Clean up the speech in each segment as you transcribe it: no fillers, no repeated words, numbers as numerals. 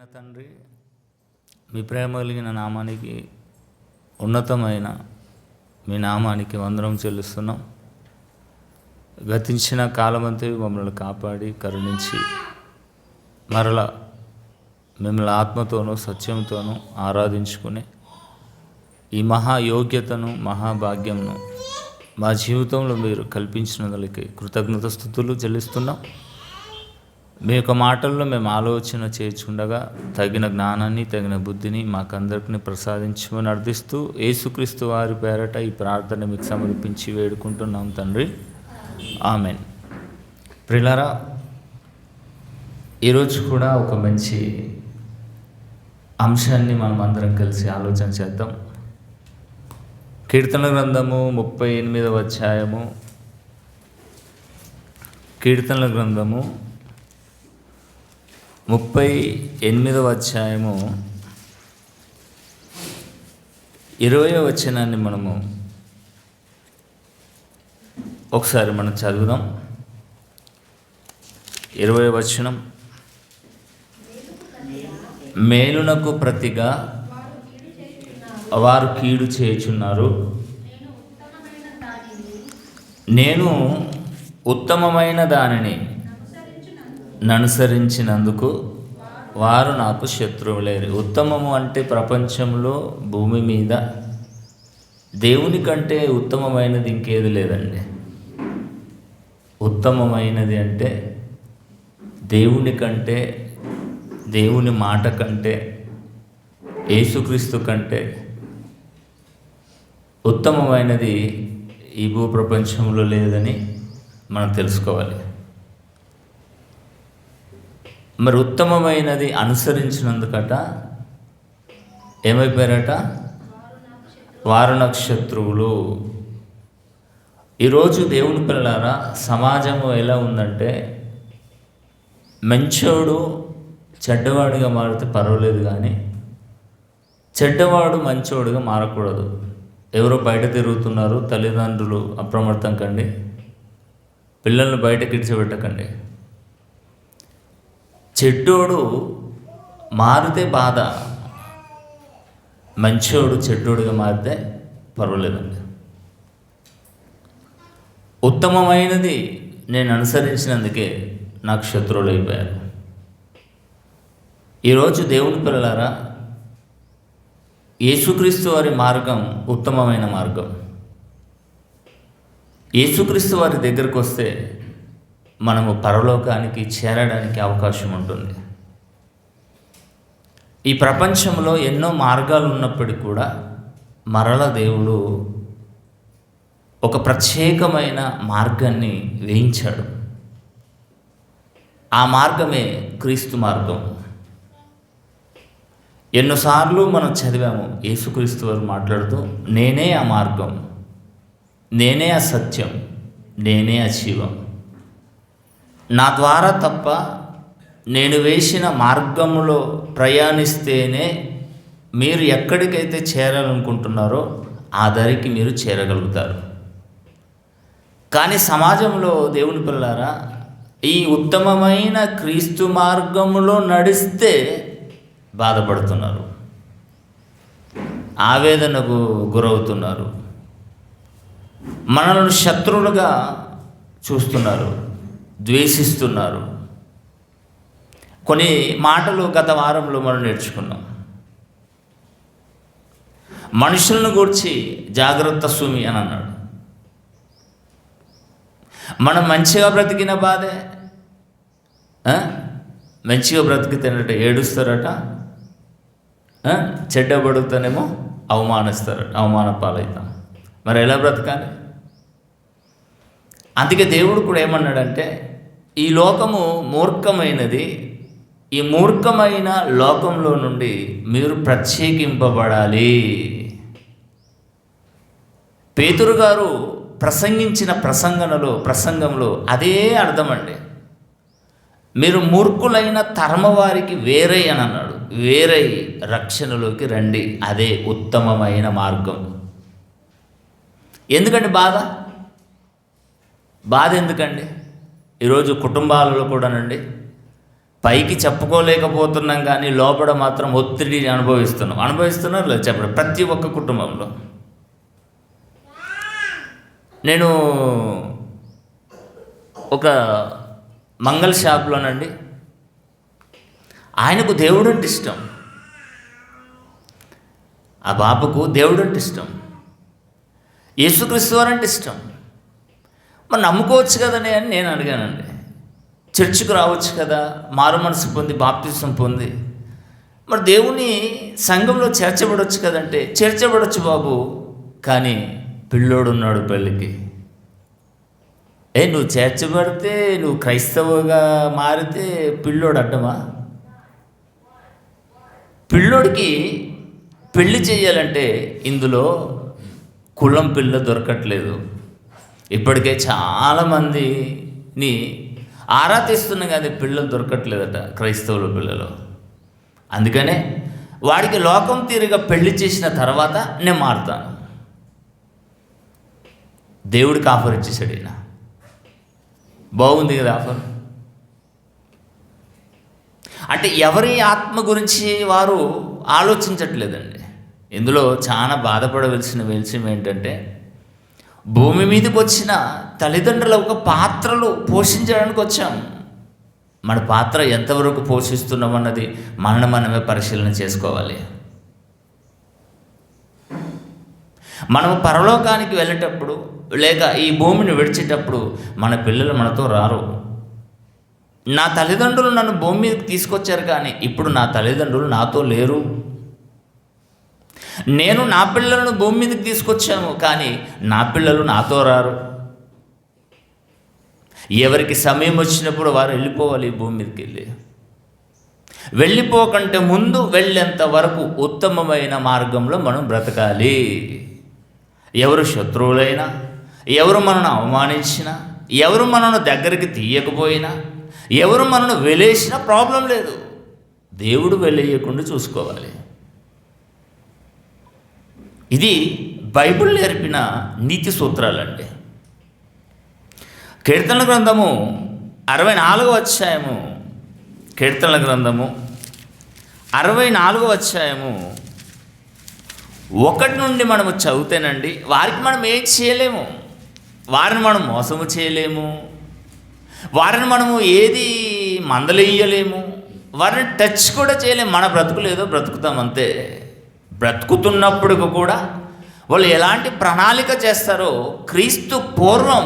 అయిన తండ్రి, మీ ప్రేమ కలిగిన నామానికి, ఉన్నతమైన మీ నామానికి వందనం చెల్లిస్తున్నాం. గతించిన కాలమంతా మమ్మల్ని కాపాడి కరుణించి మరలా మిమ్మల్ని ఆత్మతోనూ సత్యంతోనూ ఆరాధించుకునే ఈ మహాయోగ్యతను మహాభాగ్యంను మా జీవితంలో మీరు కల్పించినందులకి కృతజ్ఞత స్తుతులు చెల్లిస్తున్నాం. మీ యొక్క మాటల్లో మేము ఆలోచన చేర్చుండగా తగిన జ్ఞానాన్ని, తగిన బుద్ధిని మాకందరికీ ప్రసాదించమని అర్థిస్తూ యేసుక్రీస్తు వారి పేరట ఈ ప్రార్థన మీకు సమర్పించి వేడుకుంటున్నాం తండ్రి, ఆమెన్. ప్రియులారా, ఈరోజు కూడా ఒక మంచి అంశాన్ని మనం అందరం కలిసి ఆలోచన చేద్దాం. కీర్తన గ్రంథము 38వ అధ్యాయము, కీర్తనల గ్రంథము 38వ అధ్యాయము 20వ వచనాన్ని మనము ఒకసారి మనం చదువుదాం. 20వ వచనం, మేలునకు ప్రతిగా వారు కీడు చేయుచున్నారు, నేను ఉత్తమమైన దానిని అనుసరించినందుకు వారు నాకు శత్రువులేరు. ఉత్తమము అంటే ప్రపంచంలో భూమి మీద దేవుని కంటే ఉత్తమమైనది ఇంకేది లేదండి. ఉత్తమమైనది అంటే దేవుని కంటే, దేవుని మాట కంటే, యేసుక్రీస్తు కంటే ఉత్తమమైనది ఈ భూప్రపంచంలో లేదని మనం తెలుసుకోవాలి. మరి ఉత్తమమైనది అనుసరించినందుకట ఏమైపోయారట? వారు నాకు శత్రువులు. ఈరోజు దేవుని పిల్లలారా, సమాజము ఎలా ఉందంటే, మంచోడు చెడ్డవాడిగా మారితే పర్వాలేదు, కానీ చెడ్డవాడు మంచోడుగా మారకూడదు. ఎవరో బయట తిరుగుతున్నారు, తల్లిదండ్రులు అప్రమత్తం కండి, పిల్లల్ని బయటకి ఇడిచిపెట్టకండి. చెడ్డోడు మారితే బాధ, మంచోడు చెడ్డోడుగా మారితే పర్వాలేదండి. ఉత్తమమైనది నేను అనుసరించినందుకే నాకు శత్రువులు అయిపోయారు. ఈరోజు దేవుని పిల్లలారా, యేసుక్రీస్తు వారి మార్గం ఉత్తమమైన మార్గం. యేసుక్రీస్తు వారి దగ్గరకు వస్తే మనము పరలోకానికి చేరడానికి అవకాశం ఉంటుంది. ఈ ప్రపంచంలో ఎన్నో మార్గాలు ఉన్నప్పటికీ కూడా మరల దేవుడు ఒక ప్రత్యేకమైన మార్గాన్ని వేయించాడు. ఆ మార్గమే క్రీస్తు మార్గం. ఎన్నోసార్లు మనం చదివాము, యేసుక్రీస్తు వారు మాట్లాడుతూ, నేనే ఆ మార్గం, నేనే ఆ సత్యం, నేనే ఆ జీవం, నా ద్వారా తప్ప నేను వేసిన మార్గంలో ప్రయాణిస్తేనే మీరు ఎక్కడికైతే చేరాలనుకుంటున్నారో ఆ దరికి మీరు చేరగలుగుతారు. కానీ సమాజంలో దేవుని పిల్లారా, ఈ ఉత్తమమైన క్రీస్తు మార్గంలో నడిస్తే బాధపడుతున్నారు, ఆవేదనకు గురవుతున్నారు, మనల్ని శత్రువులుగా చూస్తున్నారు, ద్వేషిస్తున్నారు. కొన్ని మాటలు గత వారంలో మనం నేర్చుకున్నాం. మనుషులను గూర్చి జాగ్రత్త సుమి అని అన్నాడు. మనం మంచిగా బ్రతికిన బాధే, మంచిగా బ్రతికితేనట ఏడుస్తారట, చెడ్డ పడుతానేమో అవమానిస్తారట, అవమాన పాలవుతాం. మరి ఎలా బ్రతకాలి? అందుకే దేవుడు కూడా ఏమన్నాడంటే, ఈ లోకము మూర్ఖమైనది, ఈ మూర్ఖమైన లోకంలో నుండి మీరు ప్రత్యేకింపబడాలి. పేతురు గారు ప్రసంగించిన ప్రసంగంలో అదే అర్థం అండి. మీరు మూర్ఖులైన తరమవారికి వేరై అని అన్నాడు. వేరై రక్షణలోకి రండి, అదే ఉత్తమమైన మార్గం. ఎందుకండి బాధ ఎందుకండి? ఈరోజు కుటుంబాలలో కూడానండి పైకి చెప్పుకోలేకపోతున్నాం, కానీ లోపల మాత్రం ఒత్తిడిని అనుభవిస్తున్నారు లేదు చెప్పండి, ప్రతి ఒక్క కుటుంబంలో. నేను ఒక మంగళ షాప్లోనండి, ఆయనకు దేవుడు అంటే ఇష్టం, ఆ బాబుకు దేవుడు అంటే ఇష్టం, యేసుక్రీస్తు వారంటే ఇష్టం. మరి నమ్ముకోవచ్చు కదనే అని నేను అడిగానండి. చర్చికి రావచ్చు కదా, మారు మనసు పొంది బాప్తిసం పొంది మరి దేవుని సంఘంలో చేర్చబడవచ్చు కదంటే, చేర్చబడవచ్చు బాబు, కానీ పిల్లోడు ఉన్నాడు పెళ్ళికి. నువ్వు చేర్చబడితే, నువ్వు క్రైస్తవుగా మారితే పిల్లోడు అడ్డమా? పిల్లోడికి పెళ్లి చేయాలంటే ఇందులో కులం పిల్ల దొరకట్లేదు. ఇప్పటికే చాలామందిని ఆరా తీస్తున్నా కానీ పిల్లలు దొరకట్లేదట, క్రైస్తవుల పిల్లలు. అందుకనే వాడికి లోకం తీరుగా పెళ్లి చేసిన తర్వాత నేను మారుతాను. దేవుడికి ఆఫర్ ఇచ్చేసాడు ఈయన. బాగుంది కదా ఆఫర్. అంటే ఎవరి ఆత్మ గురించి వారు ఆలోచించట్లేదండి. ఇందులో చాలా బాధపడవలసిన విషయం ఏంటంటే, భూమి మీదకి వచ్చిన తల్లిదండ్రుల ఒక పాత్రలు పోషించడానికి వచ్చాం. మన పాత్ర ఎంతవరకు పోషిస్తున్నాం అన్నది మనమే పరిశీలన చేసుకోవాలి. మనము పరలోకానికి వెళ్ళేటప్పుడు లేక ఈ భూమిని విడిచేటప్పుడు మన పిల్లలు మనతో రారు. నా తల్లిదండ్రులు నన్ను భూమి మీదకి తీసుకొచ్చారు, కానీ ఇప్పుడు నా తల్లిదండ్రులు నాతో లేరు. నేను నా పిల్లలను భూమి మీదకి తీసుకొచ్చాను, కానీ నా పిల్లలు నాతో రారు. ఎవరికి సమయం వచ్చినప్పుడు వారు వెళ్ళిపోవాలి. భూమి మీదకి వెళ్ళిపోకంటే ముందు వెళ్ళేంత వరకు ఉత్తమమైన మార్గంలో మనం బ్రతకాలి. ఎవరు శత్రువులైనా, ఎవరు మనను అవమానించినా, ఎవరు మనను దగ్గరికి తీయకపోయినా, ఎవరు మనను వెలేసినా ప్రాబ్లం లేదు. దేవుడు వెలేయకుండా చూసుకోవాలి. ఇది బైబిల్ నేర్పిన నీతి సూత్రాలండి. కీర్తనల గ్రంథము 64వ అధ్యాయము, కీర్తనల గ్రంథము 64వ అధ్యాయము 1 నుండి మనము చదివితేనండి, వారికి మనం ఏం చేయలేము, వారిని మనం మోసము చేయలేము, వారిని మనము ఏది మందలియ్యలేము, వారిని టచ్ కూడా చేయలేము. మన బ్రతుకులు ఏదో బ్రతుకుతాం అంతే. బ్రతుకుతున్నప్పుడు కూడా వాళ్ళు ఎలాంటి ప్రణాళిక చేస్తారో క్రీస్తు పూర్వం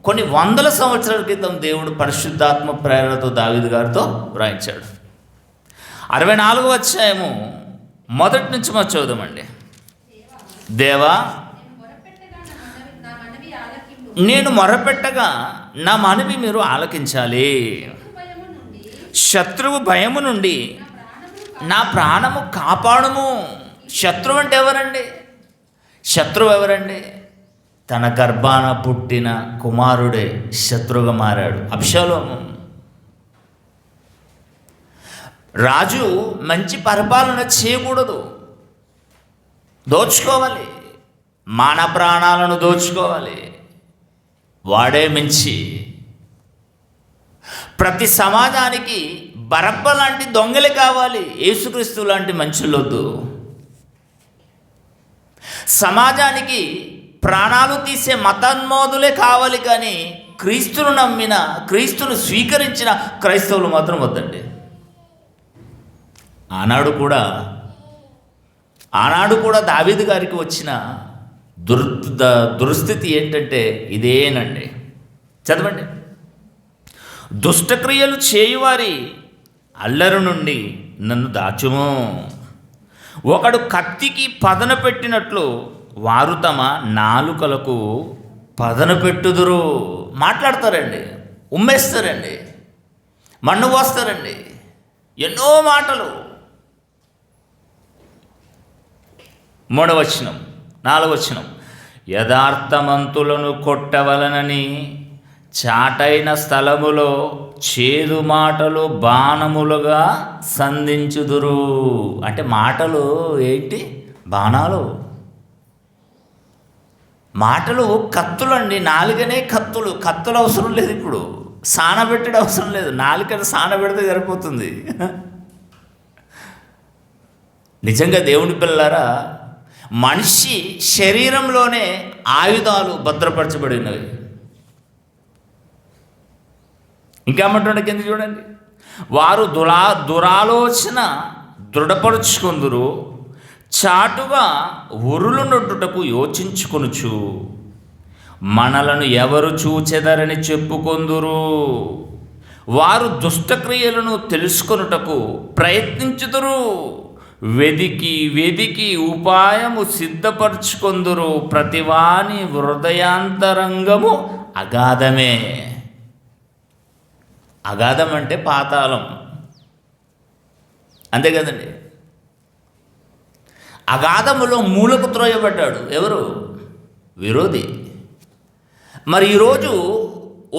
కొన్ని వందల సంవత్సరాల క్రితం దేవుడు పరిశుద్ధాత్మ ప్రేరణతో దావీదు గారితో వ్రాయించాడు. 64వ అధ్యాయము 1 నుంచి మనం చదువుదామండి. దేవా, నేను మొరపెట్టగా నా మనవి మీరు ఆలకించాలి. శత్రువు భయము నుండి నా ప్రాణము కాపాడుము. శత్రువు అంటే ఎవరండి? శత్రువు ఎవరండి? తన గర్భాన పుట్టిన కుమారుడే శత్రువుగా మారాడు, అబ్షాలోము. రాజు మంచి పరిపాలన చేయకూడదు, దోచుకోవాలి, మాన ప్రాణాలను దోచుకోవాలి. వాడే మించి ప్రతి సమాజానికి బరబ్బ లాంటి దొంగలే కావాలి, యేసుక్రీస్తు లాంటి మనుషులొద్దు. సమాజానికి ప్రాణాలు తీసే మతోన్మాదులే కావాలి, కానీ క్రీస్తును నమ్మిన, క్రీస్తును స్వీకరించిన క్రైస్తవులు మాత్రం వద్దండి. ఆనాడు కూడా దావీదు గారికి వచ్చిన దుర్స్థితి ఏంటంటే ఇదేనండి. చదవండి. దుష్టక్రియలు చేయువారి అల్లరి నుండి నన్ను దాచుము. ఒకడు కత్తికి పదన పెట్టినట్లు వారు తమ నాలుకలకు పదన పెట్టుదురు. మాట్లాడతారండి, ఉమ్మేస్తారండి, మన్ను పోస్తారండి, ఎన్నో మాటలు. 3వ వచనం, 4వ వచనం, యథార్థమంతులను కొట్టవలనని చాటైన స్థలములో చేదు మాటలు బాణములుగా సంధించుదురు. అంటే మాటలు ఏంటి? బాణాలు. మాటలు కత్తులండి, నాలుగనే కత్తులు అవసరం లేదు. ఇప్పుడు సానబెట్టడం అవసరం లేదు, నాలుకను సానబెడితే సరిపోతుంది. నిజంగా దేవుని పిల్లలారా, మనిషి శరీరంలోనే ఆయుధాలు భద్రపరచబడినవి. ఇంకేమంటుండే కింద చూడండి, వారు దురాలోచన దృఢపరుచుకొందురు, చాటుగా ఉరులు నొట్టుటకు యోచించుకొనుచు మనలను ఎవరు చూచెదరని చెప్పుకొందురు. వారు దుష్టక్రియలను తెలుసుకొనుటకు ప్రయత్నించుదురు, వెదికి వెదికి ఉపాయము సిద్ధపరచుకొందురు. ప్రతివాని హృదయాంతరంగము అగాధమే. అగాధం అంటే పాతాళం, అంతే కదండి. అగాధములో మూలకు త్రోయబడ్డాడు ఎవరు? విరోధి. మరి ఈరోజు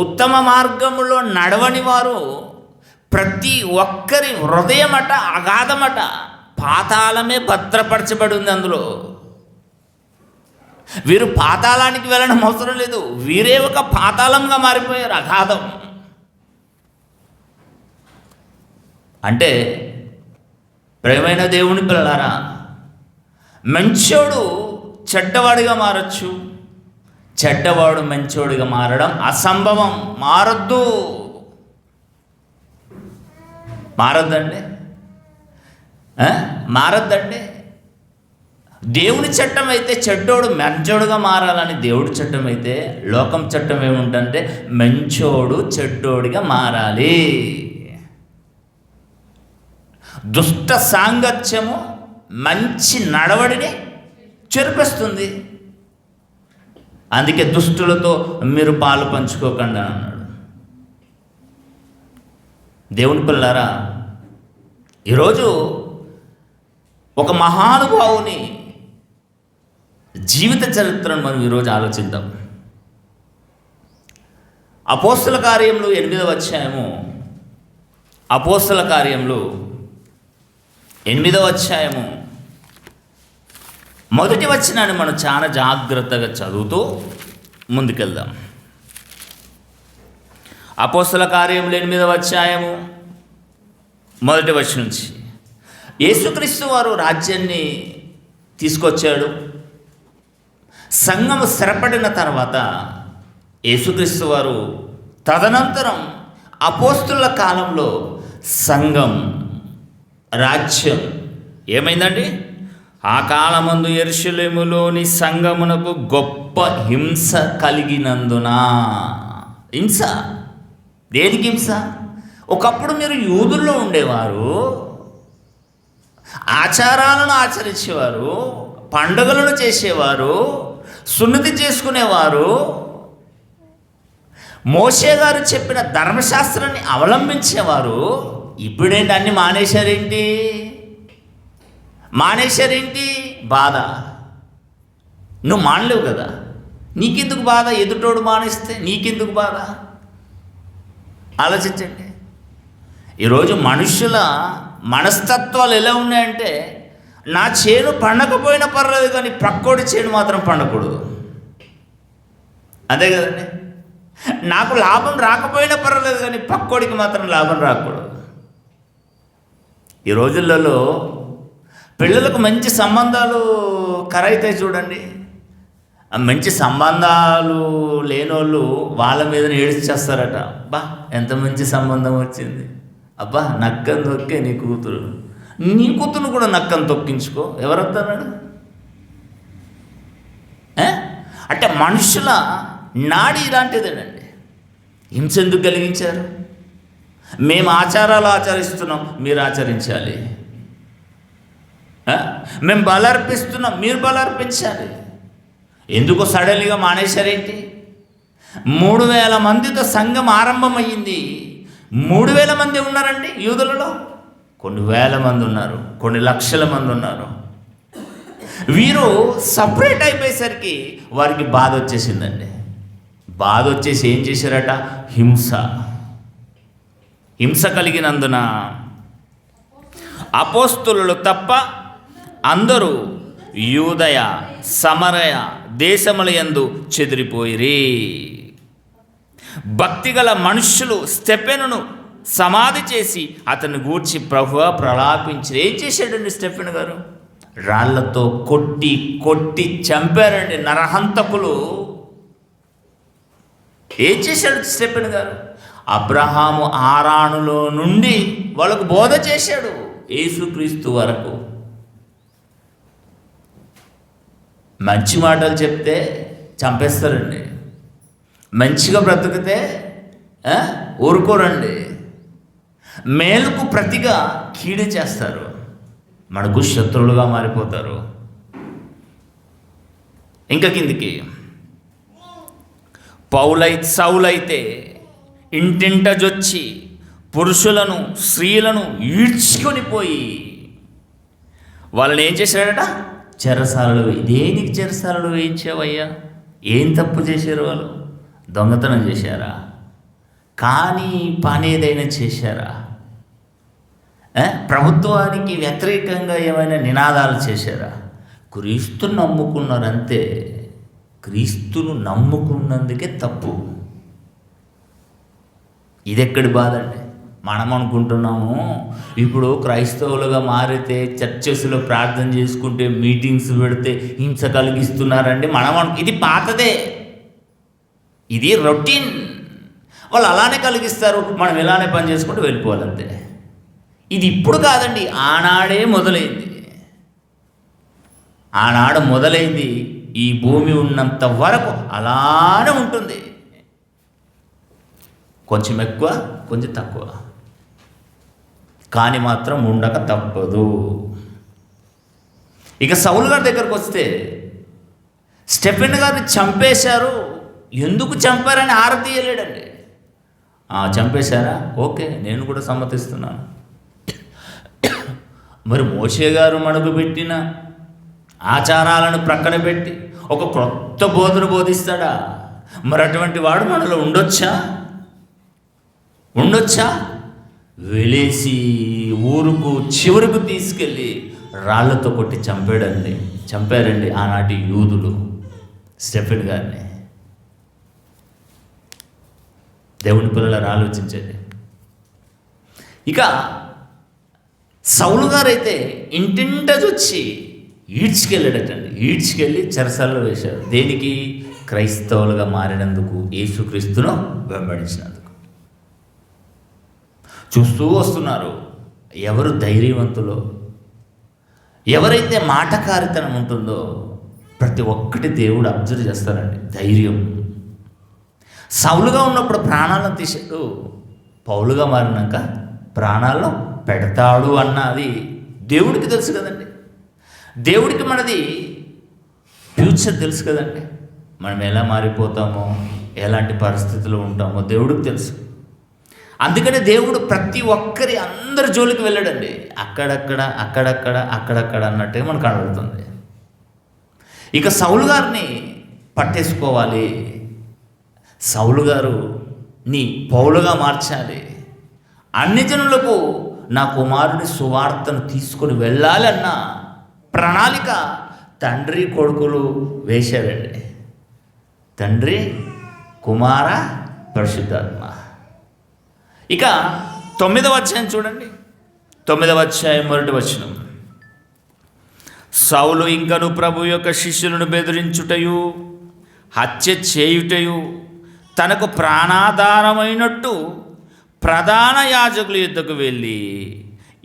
ఉత్తమ మార్గములో నడవని వారు, ప్రతి ఒక్కరి హృదయమట అగాధమట, పాతాళమే భద్రపరచబడి ఉంది అందులో. వీరు పాతాళానికి వెళ్ళడం అవసరం లేదు, వీరే ఒక పాతాళంగా మారిపోయారు, అగాధం. అంటే ప్రియమైన దేవుని పిల్లలారా, మంచోడు చెడ్డవాడిగా మారచ్చు, చెడ్డవాడు మంచోడిగా మారడం అసంభవం. మారద్దండి. దేవుని చట్టం అయితే చెడ్డోడు మంచోడుగా మారాలని దేవుడి చట్టం అయితే, లోకం చట్టం ఏముంటుందంటే మంచోడు చెడ్డోడిగా మారాలి. దుష్ట సాంగత్యము మంచి నడవడిని చెరిపేస్తుంది. అందుకే దుష్టులతో మీరు పాలు పంచుకోకండి అన్నాడు. దేవుని పిల్లారా, ఈరోజు ఒక మహానుభావుని జీవిత చరిత్రను మనం ఈరోజు ఆలోచిద్దాం. అపోస్తల కార్యములు 8వ అధ్యాయము, అపోస్తల కార్యములు 8వ అధ్యాయము మొదటి వచనాన్ని మనం చాలా జాగ్రత్తగా చదువుతూ ముందుకెళ్దాం. అపోస్తల కార్యములు 8వ అధ్యాయము మొదటి వచనం నుంచి, యేసుక్రీస్తు వారు రాజ్యాన్ని తీసుకొచ్చాడు. సంఘము స్థిరపడిన తర్వాత యేసుక్రీస్తు వారు తదనంతరం అపోస్తుల కాలంలో సంఘం, రాజ్యం ఏమైందండి? ఆ కాలమందు యెరూషలేములోని సంఘమునకు గొప్ప హింస కలిగినందున. హింస దేనికి హింస? ఒకప్పుడు మీరు యూదుల్లో ఉండేవారు, ఆచారాలను ఆచరించేవారు, పండుగలను చేసేవారు, సున్నతి చేసుకునేవారు, మోషే గారు చెప్పిన ధర్మశాస్త్రాన్ని అవలంబించేవారు. ఇప్పుడేంటి అన్ని మానేశారేంటి? బాధ. నువ్వు మానలేవు కదా, నీకెందుకు బాధ? ఎదుటోడు మానేస్తే నీకెందుకు బాధ? ఆలోచించండి. ఈరోజు మనుషుల మనస్తత్వాలు ఎలా ఉన్నాయంటే, నా చేను పండకపోయినా పర్లేదు కానీ ప్రక్కోడి చేను మాత్రం పండకూడదు, అంతే కదండి. నాకు లాభం రాకపోయినా పర్వాలేదు కానీ పక్కోడికి మాత్రం లాభం రాకూడదు. ఈ రోజులలో పిల్లలకు మంచి సంబంధాలు ఖరైతే చూడండి, ఆ మంచి సంబంధాలు లేనోళ్ళు వాళ్ళ మీద ఏడ్చేస్తారట. అబ్బా ఎంత మంచి సంబంధం వచ్చింది, అబ్బా నక్కను తొక్కే నీ కూతురు కూడా నక్కను తొక్కించుకో, ఎవరొద్దన్నాడు? అంటే మనుషుల నాడి ఇలాంటిదేనండి. హింస ఎందుకు కలిగించారు? మేము ఆచారాలు ఆచరిస్తున్నాం, మీరు ఆచరించాలి. మేము బలర్పిస్తున్నాం, మీరు బలర్పించాలి. ఎందుకు సడన్గా మానేశారేంటి? 3000 మందితో సంఘం ఆరంభమయ్యింది. 3000 మంది ఉన్నారండి యూదులలో. కొన్ని వేల మంది ఉన్నారు, కొన్ని లక్షల మంది ఉన్నారు. వీరు సపరేట్ అయిపోయేసరికి వారికి బాధ వచ్చేసిందండి. బాధ వచ్చేసి ఏం చేశారట? హింస కలిగినందున అపోస్తలులు తప్ప అందరూ యూదయ సమరయ దేశముల యందు చెదిరిపోయిరి. భక్తిగల మనుష్యులు స్టెఫెనును సమాధి చేసి అతన్ని గూర్చి ప్రభువా ప్రలాపించి ఏం చేశాడండి స్టెఫెన్ గారు? రాళ్లతో కొట్టి కొట్టి చంపారండి నరహంతకులు. ఏం చేశాడు స్టెఫెన్ గారు? అబ్రహాము ఆరాణులో నుండి వాళ్ళకు బోధ చేశాడు యేసుక్రీస్తు వరకు. మంచి మాటలు చెప్తే చంపేస్తారండి, మంచిగా బ్రతికితే ఊరుకోరండి, మేలుకు ప్రతిగా కీడు చేస్తారు, మనకు శత్రువులుగా మారిపోతారు. ఇంకా కిందికి సౌలైతే ఇంటింటజొచ్చి పురుషులను స్త్రీలను ఈడ్చుకొని పోయి వాళ్ళని ఏం చేశాడట? చెరసాలలో. దేనికి చెరసాలలో వేయించావయ్యా? ఏం తప్పు చేశారు వాళ్ళు? దొంగతనం చేశారా? కానీ పని ఏదైనా చేశారా? ప్రభుత్వానికి వ్యతిరేకంగా ఏమైనా నినాదాలు చేశారా? క్రీస్తును నమ్ముకున్నారంతే. క్రీస్తును నమ్ముకున్నందుకే తప్పు. ఇదెక్కడి బాధ అండి? మనం అనుకుంటున్నాము ఇప్పుడు క్రైస్తవులుగా మారితే చర్చెస్లో ప్రార్థన చేసుకుంటే మీటింగ్స్ పెడితే హింస కలిగిస్తున్నారండి ఇది పాతదే, ఇది రొటీన్. వాళ్ళు అలానే కలిగిస్తారు, మనం ఇలానే పని చేసుకుంటూ వెళ్ళిపోవాలంతే. ఇది ఇప్పుడు కాదండి, ఆనాడే మొదలైంది. ఆనాడు మొదలైంది, ఈ భూమి ఉన్నంత వరకు అలానే ఉంటుంది. కొంచెం ఎక్కువ కొంచెం తక్కువ, కానీ మాత్రం ఉండక తప్పదు. ఇక సౌలు గారి దగ్గరకు వస్తే స్టెఫెన్ గారిని చంపేశారు. ఎందుకు చంపారని ఆరతీయలేడండి. చంపేశారా? ఓకే, నేను కూడా సమ్మతిస్తున్నాను. మరి మోషే గారు మడుగుపెట్టిన ఆచారాలను ప్రక్కన పెట్టి ఒక క్రొత్త బోధన బోధిస్తాడా? మరి అటువంటి వాడు మనలో ఉండొచ్చా? వెలేసి ఊరుకు చివరకు తీసుకెళ్ళి రాళ్లతో కొట్టి చంపారండి ఆనాటి యూదులు స్టెఫెన్ గారిని. దేవుని పిల్లలు ఆలోచించండి. ఇక సౌలు గారైతే ఇంటింటొచ్చి ఈడ్చుకెళ్ళి చెరసాలలో వేశారు. దేనికి? క్రైస్తవులుగా మారినందుకు, యేసుక్రీస్తును వెంబడించినందుకు. చూస్తూ వస్తున్నారు ఎవరు ధైర్యవంతులో, ఎవరైతే మాటకారితనం ఉంటుందో ప్రతి ఒక్కటి దేవుడు అబ్జర్వ్ చేస్తారండి. ధైర్యం. సౌలుగా ఉన్నప్పుడు ప్రాణాలను తీసాడు, పౌలుగా మారినాక ప్రాణాలను పెడతాడు అన్నది దేవుడికి తెలుసు కదండి. దేవుడికి మనది ఫ్యూచర్ తెలుసు కదండి. మనం ఎలా మారిపోతామో, ఎలాంటి పరిస్థితుల్లో ఉంటామో దేవుడికి తెలుసు. అందుకనే దేవుడు ప్రతి ఒక్కరి అందరి జోలికి వెళ్ళాడండి. అక్కడక్కడ అన్నట్టుగా మనకు కనబడుతుంది. ఇక సౌలు గారిని పట్టేసుకోవాలి, సౌలు గారుని పౌలుగా మార్చాలి, అన్ని జనులకు నా కుమారుని సువార్తను తీసుకొని వెళ్ళాలి అన్న ప్రణాళిక తండ్రి కొడుకులు వేశారండి. తండ్రి, కుమార, పరిశుద్ధాత్మ. ఇక 9వ అధ్యాయం చూడండి. 9వ అధ్యాయం 1వ వచనం. సౌలు ఇంకను ప్రభు యొక్క శిష్యులను బెదిరించుటయు హత్య చేయుటయు తనకు ప్రాణాధారమైనట్టు ప్రధాన యాజకుల యుద్ధకు వెళ్ళి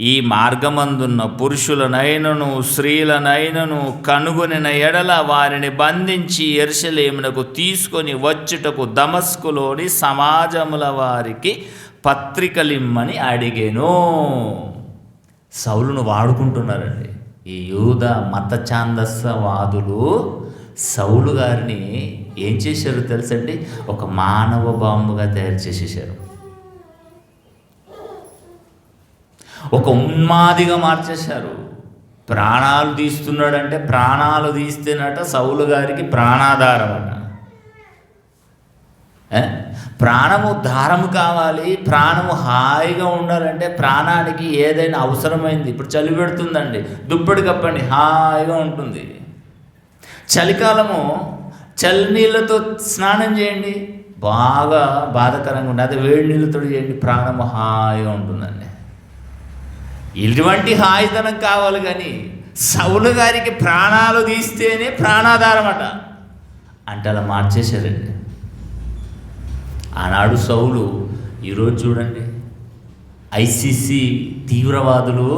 ఈ మార్గమందున్న పురుషులనైనను స్త్రీలనైనను కనుగొనిన ఎడల వారిని బంధించి యెరూషలేమునకు తీసుకొని వచ్చుటకు దమస్కులోని సమాజముల వారికి పత్రికలిమ్మని అడిగెను. సౌలును వాడుకుంటున్నారండి ఈ యూద మత ఛాందసవాదులు. సౌలు గారిని ఏం చేశారు తెలుసండి? ఒక మానవ బాంబుగా తయారు చేసేసారు, ఒక ఉన్మాదిగా మార్చేశారు. ప్రాణాలు తీస్తున్నాడంటే, ప్రాణాలు తీస్తేనట సౌలు గారికి ప్రాణాధారం అట. ప్రాణము దారము కావాలి, ప్రాణము హాయిగా ఉండాలంటే ప్రాణానికి ఏదైనా అవసరమైంది. ఇప్పుడు చలి పెడుతుందండి, దుప్పటి కప్పండి, హాయిగా ఉంటుంది. చలికాలము చలి నీళ్ళతో స్నానం చేయండి, బాగా బాధాకరంగా ఉంటుంది. అదే వేడి నీళ్ళతో చేయండి, ప్రాణం హాయిగా ఉంటుందండి. ఇటువంటి హాయితనం కావాలి. కానీ సౌలు గారికి ప్రాణాలు తీస్తేనే ప్రాణాధారం అంటే అలా మార్చేశారండి. ఆనాడు సౌలు, ఈరోజు చూడండి ఐసీసీ తీవ్రవాదులు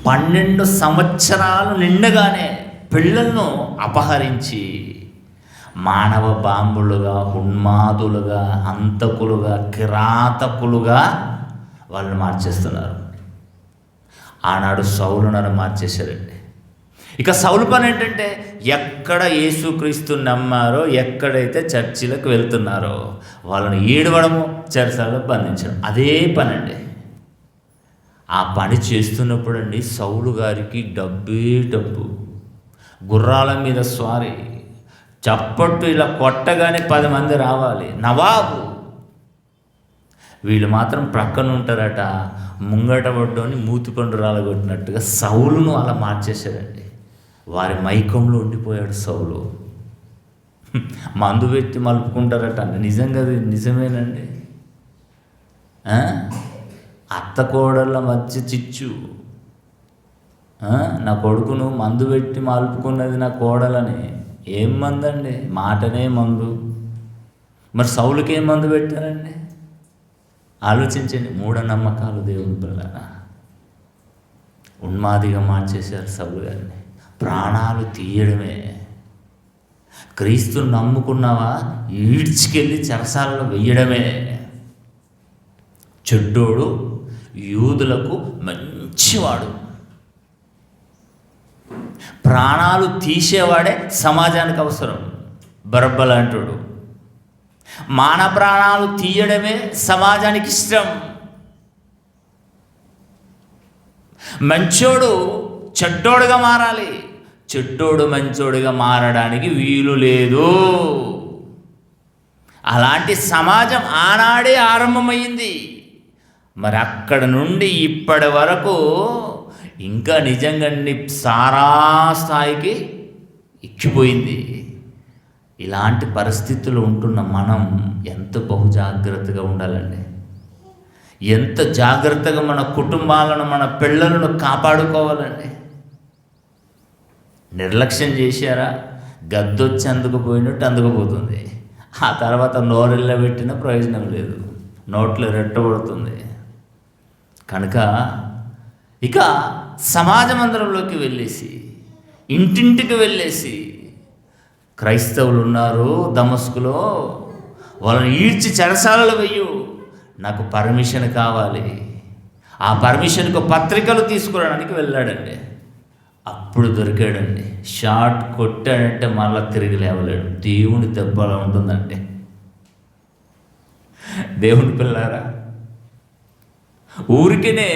12 సంవత్సరాలు నిండగానే పిల్లలను అపహరించి మానవ బాంబులుగా, ఉన్మాదులుగా, హంతకులుగా, కిరాతకులుగా వాళ్ళని మార్చేస్తున్నారు. ఆనాడు సౌలును మార్చేశారండి. ఇక సౌలు పని ఏంటంటే, ఎక్కడ యేసుక్రీస్తు నమ్మారో, ఎక్కడైతే చర్చిలకు వెళ్తున్నారో వాళ్ళని ఈడవడము, చెరసాలలో బంధించడం, అదే పని అండి. ఆ పని చేస్తున్నప్పుడు అండి సౌలు గారికి డబ్బే డబ్బు. గుర్రాల మీద స్వారీ, చప్పట్టు ఇలా కొట్టగానే 10 మంది రావాలి, నవాబు. వీళ్ళు మాత్రం ప్రక్కన ఉంటారట, ముంగట పడ్డోని మూతిపండు రాలగొట్టినట్టుగా సౌలును అలా మార్చేశారండి. వారి మైకంలో ఉండిపోయాడు సౌలు. మందు పెట్టి మలుపుకుంటారట. నిజంగా అది నిజమేనండి. అత్త కోడళ్ళ మధ్య చిచ్చు. నా కొడుకును మందు పెట్టి మలుపుకున్నది నా కోడలని. ఏం మందు అండి? మాటనే మందు. మరి సౌలుకి ఏం మందు పెట్టారండి? ఆలోచించండి. మూఢనమ్మకాలు దేవుని పిల్లరా ఉన్మాదిగా మార్చేశారు సౌలు గారిని. ప్రాణాలు తీయడమే. క్రీస్తుని నమ్ముకున్నావా, ఈడ్చుకెళ్ళి చెరసాలలో వెయ్యడమే. చెడ్డోడు, యూదులకు మంచివాడు, ప్రాణాలు తీసేవాడే సమాజానికి అవసరం. బరబ్బలాంటోడు మాన ప్రాణాలు తీయడమే సమాజానికి ఇష్టం. మంచోడు చెడ్డోడుగా మారాలి, చెడ్డోడు మంచోడుగా మారడానికి వీలు లేదు. అలాంటి సమాజం ఆనాడే ఆరంభమైంది. మరి అక్కడ నుండి ఇప్పటి వరకు ఇంకా నిజంగా సారా స్థాయికి ఎక్కిపోయింది. ఇలాంటి పరిస్థితులు ఉంటున్న మనం ఎంత బహుజాగ్రత్తగా ఉండాలండి. ఎంత జాగ్రత్తగా మన కుటుంబాలను, మన పిల్లలను కాపాడుకోవాలండి. నిర్లక్ష్యం చేశారా, గద్దొచ్చి అందుకుపోయినట్టు అందుకుపోతుంది. ఆ తర్వాత నోరెళ్ళ పెట్టిన ప్రయోజనం లేదు, నోట్లో రెట్టబడుతుంది. కనుక ఇక సమాజ మందిరంలోకి వెళ్ళేసి, ఇంటింటికి వెళ్ళేసి, క్రైస్తవులు ఉన్నారు దమస్కులో, వాళ్ళని ఈడ్చి చెరసాలలో వెయ్యు, నాకు పర్మిషన్ కావాలి. ఆ పర్మిషన్కు పత్రికలు తీసుకురావడానికి వెళ్ళాడండి. అప్పుడు దొరికాడండి. షాట్ కొట్టాడంటే మళ్ళీ తిరిగి లేవలేడు. దేవుని దెబ్బ అలా ఉంటుందంటే. దేవుని పిల్లారా, ఊరికినే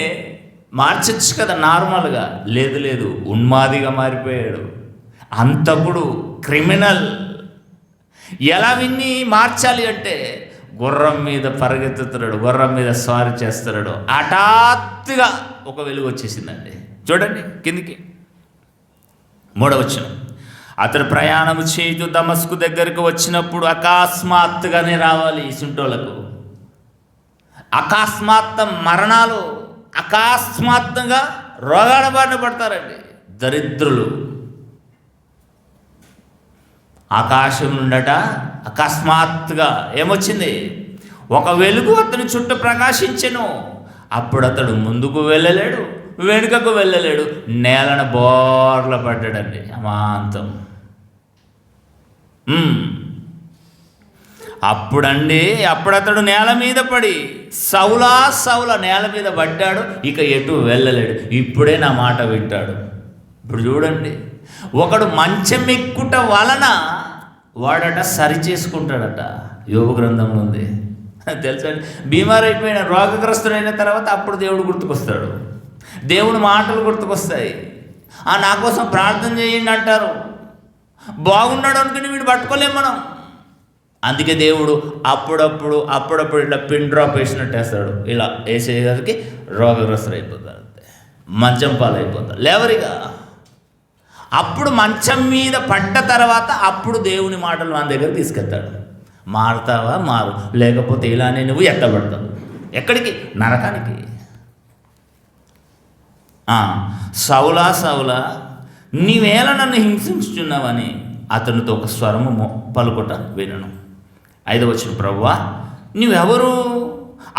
మార్చచ్చు కదా నార్మల్గా. లేదు, ఉన్మాదిగా మారిపోయాడు. హంతకుడు, క్రిమినల్. ఎలా విన్ని మార్చాలి అంటే, గుర్రం మీద పరిగెత్తుతున్నాడు, గుర్రం మీద స్వారీ చేస్తున్నాడు. హఠాత్తుగా ఒక వెలుగు వచ్చేసిందండి. చూడండి కిందికి 3వ వచనం. అతడు ప్రయాణము చేయుచు దమస్కు దగ్గరకు వచ్చినప్పుడు అకస్మాత్తుగానే రావాలి ఈ సుంటోళ్లకు. అకస్మాత్ మరణాలు, అకస్మాత్తుగా రోగాల బారిన పడతారండి దరిద్రులు. ఆకాశం నుండట అకస్మాత్తుగా ఏమొచ్చింది? ఒక వెలుగు అతని చుట్టూ ప్రకాశించెను. అప్పుడు అతడు ముందుకు వెళ్ళలేడు, వెనుకకు వెళ్ళలేడు, నేలను బోర్ల పడ్డాడండి అమాంతం. అప్పుడు అతడు నేల మీద పడి సౌలా సౌలా నేల మీద పడ్డాడు. ఇక ఎటు వెళ్ళలేడు. ఇప్పుడే నా మాట వింటాడు. ఇప్పుడు చూడండి, ఒకడు మంచం ఎక్కుట వలన వాడట సరి చేసుకుంటాడట. యోబు గ్రంథంలో ఉంది తెలుసండి. బీమారైపోయిన రోగగ్రస్తుడైన తర్వాత అప్పుడు దేవుడు గుర్తుకొస్తాడు, దేవుడు మాటలు గుర్తుకొస్తాయి. నా కోసం ప్రార్థన చేయండి అంటారు. బాగున్నాడు అనుకుని వీడు పట్టుకోలేం మనం. అందుకే దేవుడు అప్పుడప్పుడు ఇట్లా పిన్ డ్రాప్ వేసినట్టు వేస్తాడు. ఇలా వేసేసరికి రోగగ్రస్తులు అయిపోతారు, మంచం పాలైపోతారు, లేవరిగా. అప్పుడు మంచం మీద పడ్డ తర్వాత అప్పుడు దేవుని మాటలు మన దగ్గర తీసుకెళ్తాడు. మారుతావా మారు, లేకపోతే ఇలానే నువ్వు ఎత్తబడతావు. ఎక్కడికి? నరకానికి. సౌలా సౌలా నీవేళ నన్ను హింసించుచున్నావని అతనితో ఒక స్వరము పలుకుట వినను. 5వ వచనం, ప్రభువా నీవెవరు?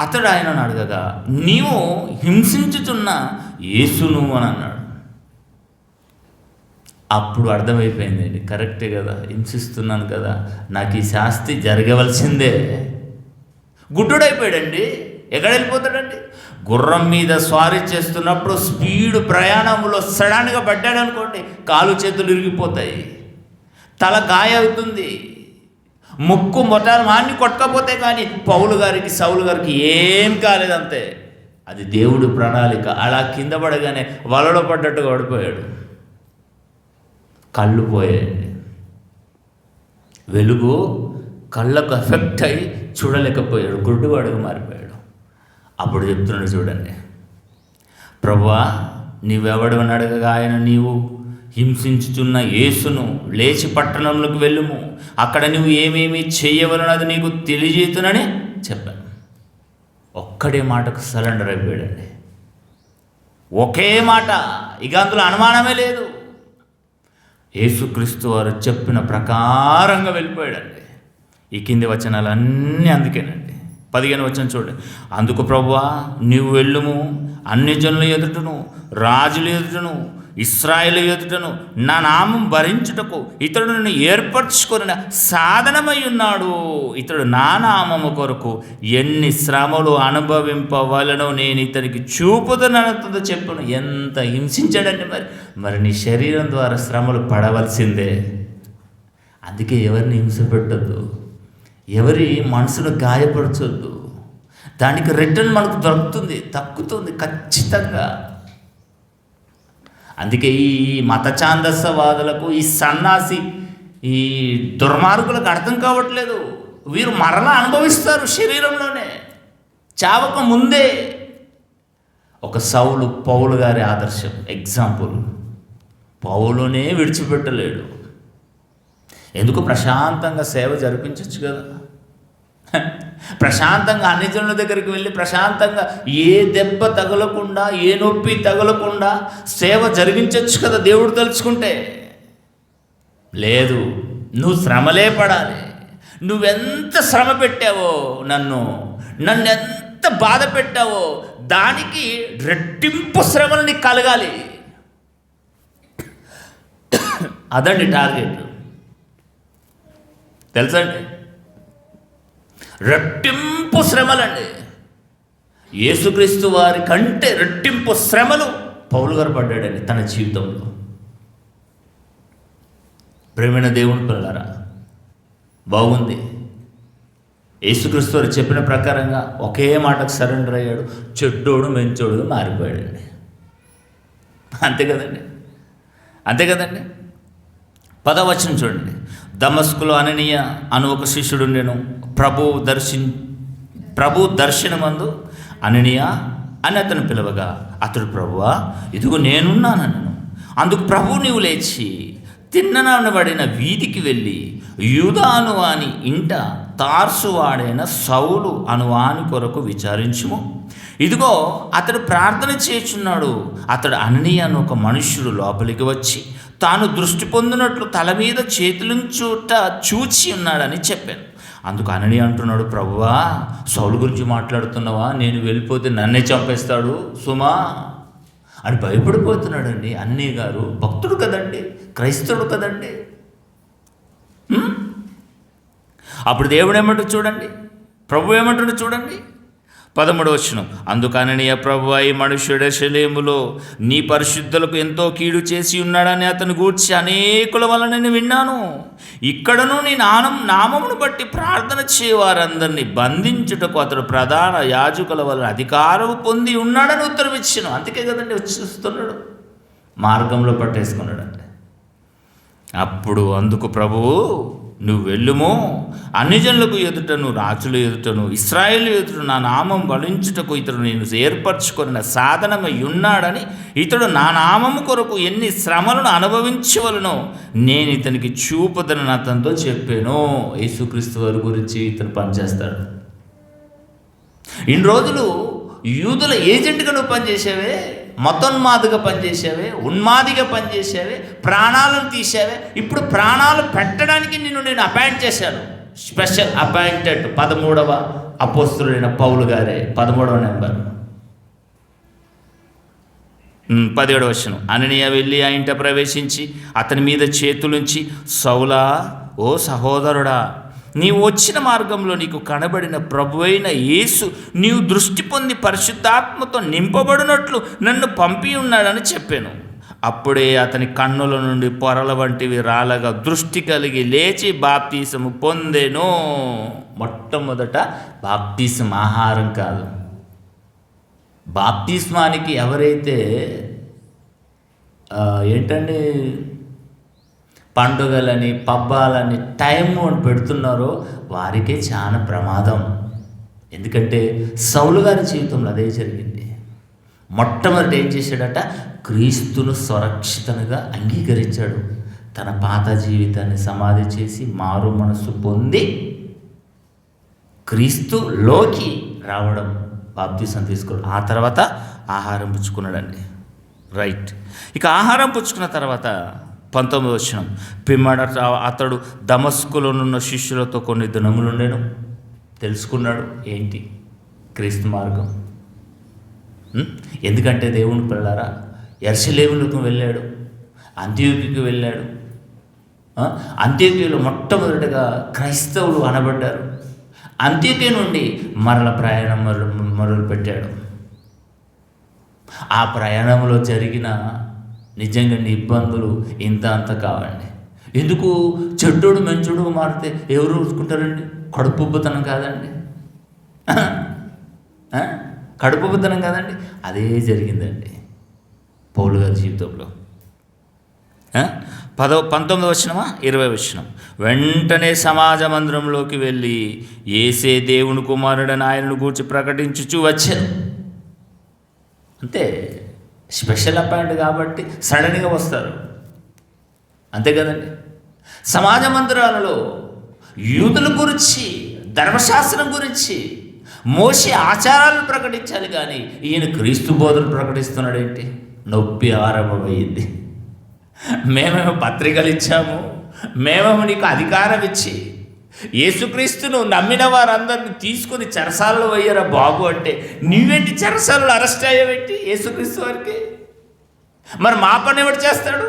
అతడు ఆయనను అడగగా, నీవు హింసించుచున్న యేసును అని అన్నాడు. అప్పుడు అర్థమైపోయిందండి, కరెక్టే కదా, హింసిస్తున్నాను కదా, నాకు ఈ శాస్తి జరగవలసిందే. గుడ్డుడైపోయాడండి. ఎక్కడ వెళ్ళిపోతాడండి? గుర్రం మీద స్వారీ చేస్తున్నప్పుడు స్పీడ్ ప్రయాణంలో సడన్గా పడ్డాడు అనుకోండి, కాలు చేతులు ఇరిగిపోతాయి, తల గాయ అవుతుంది, ముక్కు మొట్టాలు మాన్ని కొట్టకపోతే కానీ సౌలు గారికి ఏం కాలేదంతే. అది దేవుడి ప్రణాళిక. అలా కింద పడగానే వలలో పడ్డట్టుగా పడిపోయాడు. కళ్ళు పోయాయండి. వెలుగు కళ్ళకు ఎఫెక్ట్ అయ్యి చూడలేకపోయాడు, గుడ్డివాడుగా మారిపోయాడు. అప్పుడు చెప్తున్నాడు చూడండి, ప్రభువా నీవెవడని అడగగా ఆయన, నీవు హింసించుచున్న యేసును లేచి పట్టణంలోకి వెళ్ళుము, అక్కడ నువ్వు ఏమేమి చేయవలనది నీకు తెలియజేతునని చెప్పాను. ఒక్కడే మాటకు సరెండర్ అయిపోయాడండి. ఒకే మాట, ఇక అందులో అనుమానమే లేదు. యేసుక్రీస్తు వారు చెప్పిన ప్రకారంగా వెళ్ళిపోయాడండి. ఈ కింది వచనాలన్నీ అందుకేనండి. 15వ వచనం చూడండి. అందుకు ప్రభువా నీవు వెళ్ళుము, అన్ని జనుల ఎదుటను రాజుల ఎదుటను ఇశ్రాయేలు ఎదుటను నా నామం భరించుటకు ఇతడు నన్ను ఏర్పరచుకొనిన సాధనమై ఉన్నాడు. ఇతడు నా నామము కొరకు ఎన్ని శ్రమలు అనుభవింపవలనో నేను ఇతనికి చూపుదనంతో చెప్పును. ఎంత హింసించాడండి. మరి నీ శరీరం ద్వారా శ్రమలు పడవలసిందే. అందుకే ఎవరిని హింస పెట్టద్దు, ఎవరి మనసును గాయపరచొద్దు. దానికి రిటర్న్ మనకు దొరుకుతుంది, తక్కుతుంది ఖచ్చితంగా. అందుకే ఈ మత ఛాందస్సవాదులకు, ఈ సన్నాసి, ఈ దుర్మార్గులకు అర్థం కావట్లేదు. వీరు మరలా అనుభవిస్తారు శరీరంలోనే, చావక ముందే. ఒక పౌలు గారి ఆదర్శం, ఎగ్జాంపుల్. పౌలునే విడిచిపెట్టలేడు. ఎందుకు? ప్రశాంతంగా సేవ జరిపించవచ్చు కదా, ప్రశాంతంగా అన్ని జనుల దగ్గరికి వెళ్ళి ప్రశాంతంగా ఏ దెబ్బ తగలకుండా, ఏ నొప్పి తగలకుండా సేవ జరిగించవచ్చు కదా దేవుడు తలుచుకుంటే. లేదు, నువ్వు శ్రమలే పడాలి. నువ్వెంత శ్రమ పెట్టావో, నన్ను ఎంత బాధ పెట్టావో దానికి రెట్టింపు శ్రమలు నీకు కలగాలి. అదండి టార్గెట్. తెలుసండి, రెట్టింపు శ్రమలండి. యేసుక్రీస్తు వారి కంటే రెట్టింపు శ్రమలు పౌలు గారు పడ్డాడండి తన జీవితంలో. ప్రేమైన దేవుని పిల్లలారా, బాగుంది. యేసుక్రీస్తు వారు చెప్పిన ప్రకారంగా ఒకే మాటకు సరెండర్ అయ్యాడు. చెడ్డోడు మంచోడుగా మారిపోయాడండి. అంతే కదండి, అంతే కదండి. 10వ వచనం చూడండి. దమస్కులో అననీయ అను ఒక శిష్యుడు నేను ప్రభు దర్శనమందు అననీయ అని అతను పిలవగా అతడు, ప్రభువా ఇదిగో నేనున్నానను. అందుకు ప్రభు నీవు లేచి తిన్ననబడిన వీధికి వెళ్ళి యూదా అనువాని ఇంట తార్సువాడైన సౌలు అనువాని కొరకు విచారించుము. ఇదిగో అతడు ప్రార్థన చేయుచున్నాడు. అతడు అననీయ అను ఒక మనుష్యుడు లోపలికి వచ్చి తాను దృష్టి పొందినట్లు తల మీద చేతులుంచుట చూచి ఉన్నాడని చెప్పాను. అందుకు అననీయ అంటున్నాడు, ప్రభువా సౌలు గురించి మాట్లాడుతున్నావా? నేను వెళ్ళిపోతే నన్నే చంపేస్తాడు సుమా అని భయపడిపోతున్నాడండి. అననీయ గారు భక్తుడు కదండి, క్రైస్తవుడు కదండి. అప్పుడు దేవుడు ఏమంటాడు చూడండి, ప్రభు ఏమంటాడు చూడండి. 13వ వచనం. అందుకు అననీయ, ప్రభువా ఈ మనుష్యుడు యెరూషలేములో నీ పరిశుద్ధులకు ఎంతో కీడు చేసి ఉన్నాడని అతను గూర్చి అనేకుల వలన నేను విన్నాను. ఇక్కడను నీ నామమును బట్టి ప్రార్థన చేయవారందరినీ బంధించుటకు అతడు ప్రధాన యాజకుల వలన అధికారం పొంది ఉన్నాడని ఉత్తరం ఇచ్చాను. అందుకే కదండి వచ్చేస్తున్నాడు, మార్గంలో పట్టేసుకున్నాడండి. అప్పుడు అందుకు ప్రభువు నువ్వు వెళ్ళుము, అన్యజనులకు ఎదుటను, రాజుల ఎదుటను, ఇశ్రాయేలు ఎదుట నా నామం బలించుటకు ఇతడు నేను ఏర్పరచుకొనిన సాధనమై ఉన్నాడని, ఇతడు నా నామము కొరకు ఎన్ని శ్రమలను అనుభవించవలనో నేను ఇతనికి చూపుదనని అతనితో చెప్పాను. యేసుక్రీస్తు వారి గురించి ఇతను పనిచేస్తాడు. ఇన్ని రోజులు యూదుల ఏజెంట్గా నువ్వు పనిచేసావే, మతోన్మాదిగా పనిచేసావే, ఉన్మాదిగా పనిచేసావే, ప్రాణాలను తీసావే. ఇప్పుడు ప్రాణాలు పెట్టడానికి నేను అపాయింట్ చేశాను. స్పెషల్ అపాయింటెడ్ 13వ అపోస్తలుడైన పౌలు గారే, 13వ నెంబర్, 17వ వచనం. అననీయ వెళ్ళి ఆ ఇంట ప్రవేశించి అతని మీద చేతులుంచి, సౌలా, ఓ సహోదరుడా, నీవు వచ్చిన మార్గంలో నీకు కనబడిన ప్రభువైన యేసు నీవు దృష్టి పొంది పరిశుద్ధాత్మతో నింపబడినట్లు నన్ను పంపి ఉన్నాడని చెప్పాను. అప్పుడే అతని కన్నుల నుండి పొరల వంటివి రాలగా దృష్టి కలిగి లేచి బాప్తీసము పొందెను. మొట్టమొదట బాప్తీసం ఆహారం కాదు. బాప్తిస్మానికి ఎవరైతే ఏంటండి పండుగలని పబ్బాలని టైం అని పెడుతున్నారో వారికే చాలా ప్రమాదం. ఎందుకంటే సౌలు గారి జీవితంలో అదే జరిగింది. మొట్టమొదటి ఏం చేశాడట? క్రీస్తును సురక్షితంగా అంగీకరించాడు. తన పాత జీవితాన్ని సమాధి చేసి మారు మనసు పొంది క్రీస్తులోకి రావడం, బాప్తీసం తీసుకోవడం. ఆ తర్వాత ఆహారం పుచ్చుకున్నాడండి. రైట్. ఇక ఆహారం పుచ్చుకున్న తర్వాత 19వ వచనం, పిమ్మట అతడు దమస్కులోనున్న శిష్యులతో కొన్ని దినములుండెను. తెలుసుకున్నాడు ఏంటి క్రీస్తు మార్గం. ఎందుకంటే దేవుని పిల్లారా, యెరూషలేములకు వెళ్ళాడు, అంత్యోక్యకు వెళ్ళాడు. అంత్యోక్యలో మొట్టమొదటిగా క్రైస్తవులు అనబడ్డారు. అంత్యోక్య నుండి మరల ప్రయాణం మొదలు పెట్టాడు. ఆ ప్రయాణంలో జరిగిన నిజంగా ఇబ్బందులు ఇంత అంత కావండి. ఎందుకు చెడ్డోడు మంచుడు మారితే ఎవరు చూసుకుంటారండి? కడుపుబ్బతనం కాదండి, కడుపుబ్బతనం కాదండి. అదే జరిగిందండి పౌలు గారి జీవితంలో. 19వ వచనమా 20వ వచనం, వెంటనే సమాజ మందిరంలోకి వెళ్ళి యేసే దేవుని కుమారుడని ఆయనను గూర్చి ప్రకటించుచూ వచ్చాను. అంతే, స్పెషల్ అపాయింట్ కాబట్టి సడన్గా వస్తారు, అంతే కదండి. సమాజ మందిరాలలో యూదుల గురించి, ధర్మశాస్త్రం గురించి, మోషే ఆచారాలను ప్రకటించాలి కానీ ఈయన క్రీస్తు బోధనలు ప్రకటిస్తున్నాడేంటి? నొప్పి ఆరంభమైంది. మేమేమో పత్రికలు ఇచ్చాము, మేమేమో నీకు అధికారం ఇచ్చి యేసుక్రీస్తును నమ్మిన వారందరిని తీసుకుని చెరసాలలో పోయారా బాబు అంటే, నువ్వేంటి చెరసాలలో అరెస్ట్ అయ్యావేంటి యేసుక్రీస్తు వారికి? మరి మా పని ఎవడు చేస్తాడు?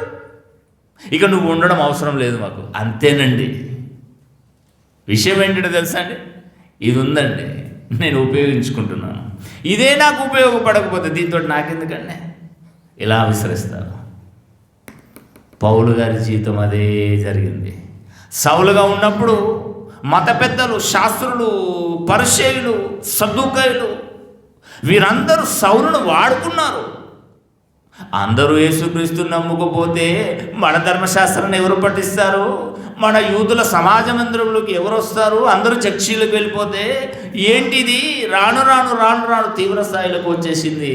ఇక నువ్వు ఉండడం అవసరం లేదు మాకు, అంతేనండి. విషయం ఏంటంటే తెలుసా అండి, ఇది ఉందండి, నేను ఉపయోగించుకుంటున్నాను. ఇదే నాకు ఉపయోగపడకపోతే దీంతో నాకెందుకండి? ఇలా విసరిస్తాను. పౌలు గారి జీవితం అదే జరిగింది. సౌలుగా ఉన్నప్పుడు మత పెద్దలు, శాస్త్రులు, పరిసయ్యులు, సద్దూకయ్యులు వీరందరూ సౌలును వాడుకున్నారు. అందరూ యేసుక్రీస్తుని నమ్ముకపోతే మన ధర్మశాస్త్రాన్ని ఎవరు పఠిస్తారు? మన యూదుల సమాజ మందిరంలోకి ఎవరు వస్తారు? అందరూ చర్చిలకు వెళ్ళిపోతే ఏంటిది? రాను రాను రాను రాను తీవ్ర స్థాయిలోకి వచ్చేసింది,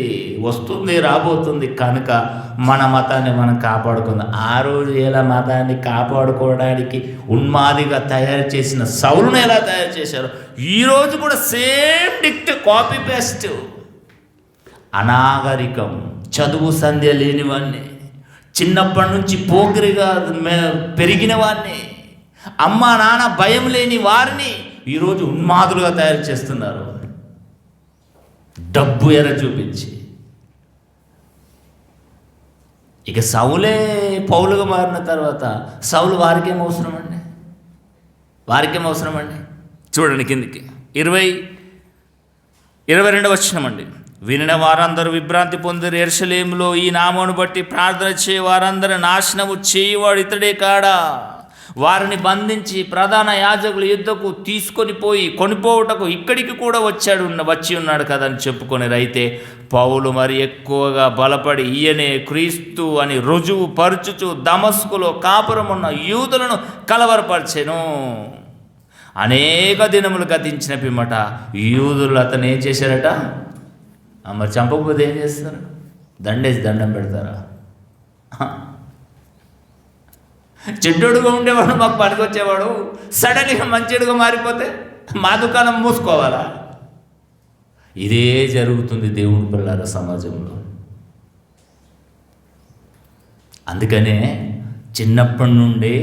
వస్తుంది, రాబోతుంది. కనుక మన మతాన్ని మనం కాపాడుకుందాం. ఆ రోజు ఎలా మతాన్ని కాపాడుకోవడానికి ఉన్మాదిగా తయారు చేసిన సౌలును ఎలా తయారు చేశారో ఈరోజు కూడా సేమ్ డిక్ట్, కాపీ పేస్ట్. అనాగరికం, చదువు సంధ్య లేని వాడిని, చిన్నప్పటి నుంచి పోకిరిగా పెరిగిన వాడిని, అమ్మ నాన్న భయం లేని వారిని ఈరోజు ఉన్మాదులుగా తయారు చేస్తున్నారు, డబ్బు ఎర చూపించి. ఇక సౌలే పౌలుగా మారిన తర్వాత సౌలు వారికేం అవసరం అండి? వారికేం అవసరం అండి? చూడండి కిందికి 22వ వచనం అండి. వినిన వారందరూ విభ్రాంతి పొందిన యెరూషలేములో ఈ నామమును బట్టి ప్రార్థన చేయ వారందరూ నాశనము చేయవాడు ఇతడే కాడా? వారిని బంధించి ప్రధాన యాజకుల యుద్ధకు తీసుకొని పోయి కొనిపోవుటకు ఇక్కడికి కూడా వచ్చి ఉన్నాడు కదని చెప్పుకొని అయితే పౌలు మరి ఎక్కువగా బలపడి ఈయనే క్రీస్తు అని రుజువు పరుచుచు దమస్కులో కాపురమున్న యూదులను కలవరపరిచెను. అనేక దినములు గతించిన పిమ్మట యూదులు అతను ఏం చేశారట? మరి చంపకపోతే ఏం చేస్తారు? దండేసి దండం పెడతారా? చెడ్డోడుగా ఉండేవాడు మాకు పనికొచ్చేవాడు సడన్గా మంచిడుగా మారిపోతే మా దుకాణం మూసుకోవాలా? ఇదే జరుగుతుంది దేవుని పిల్లల సమాజంలో. అందుకనే చిన్నప్పటి నుండి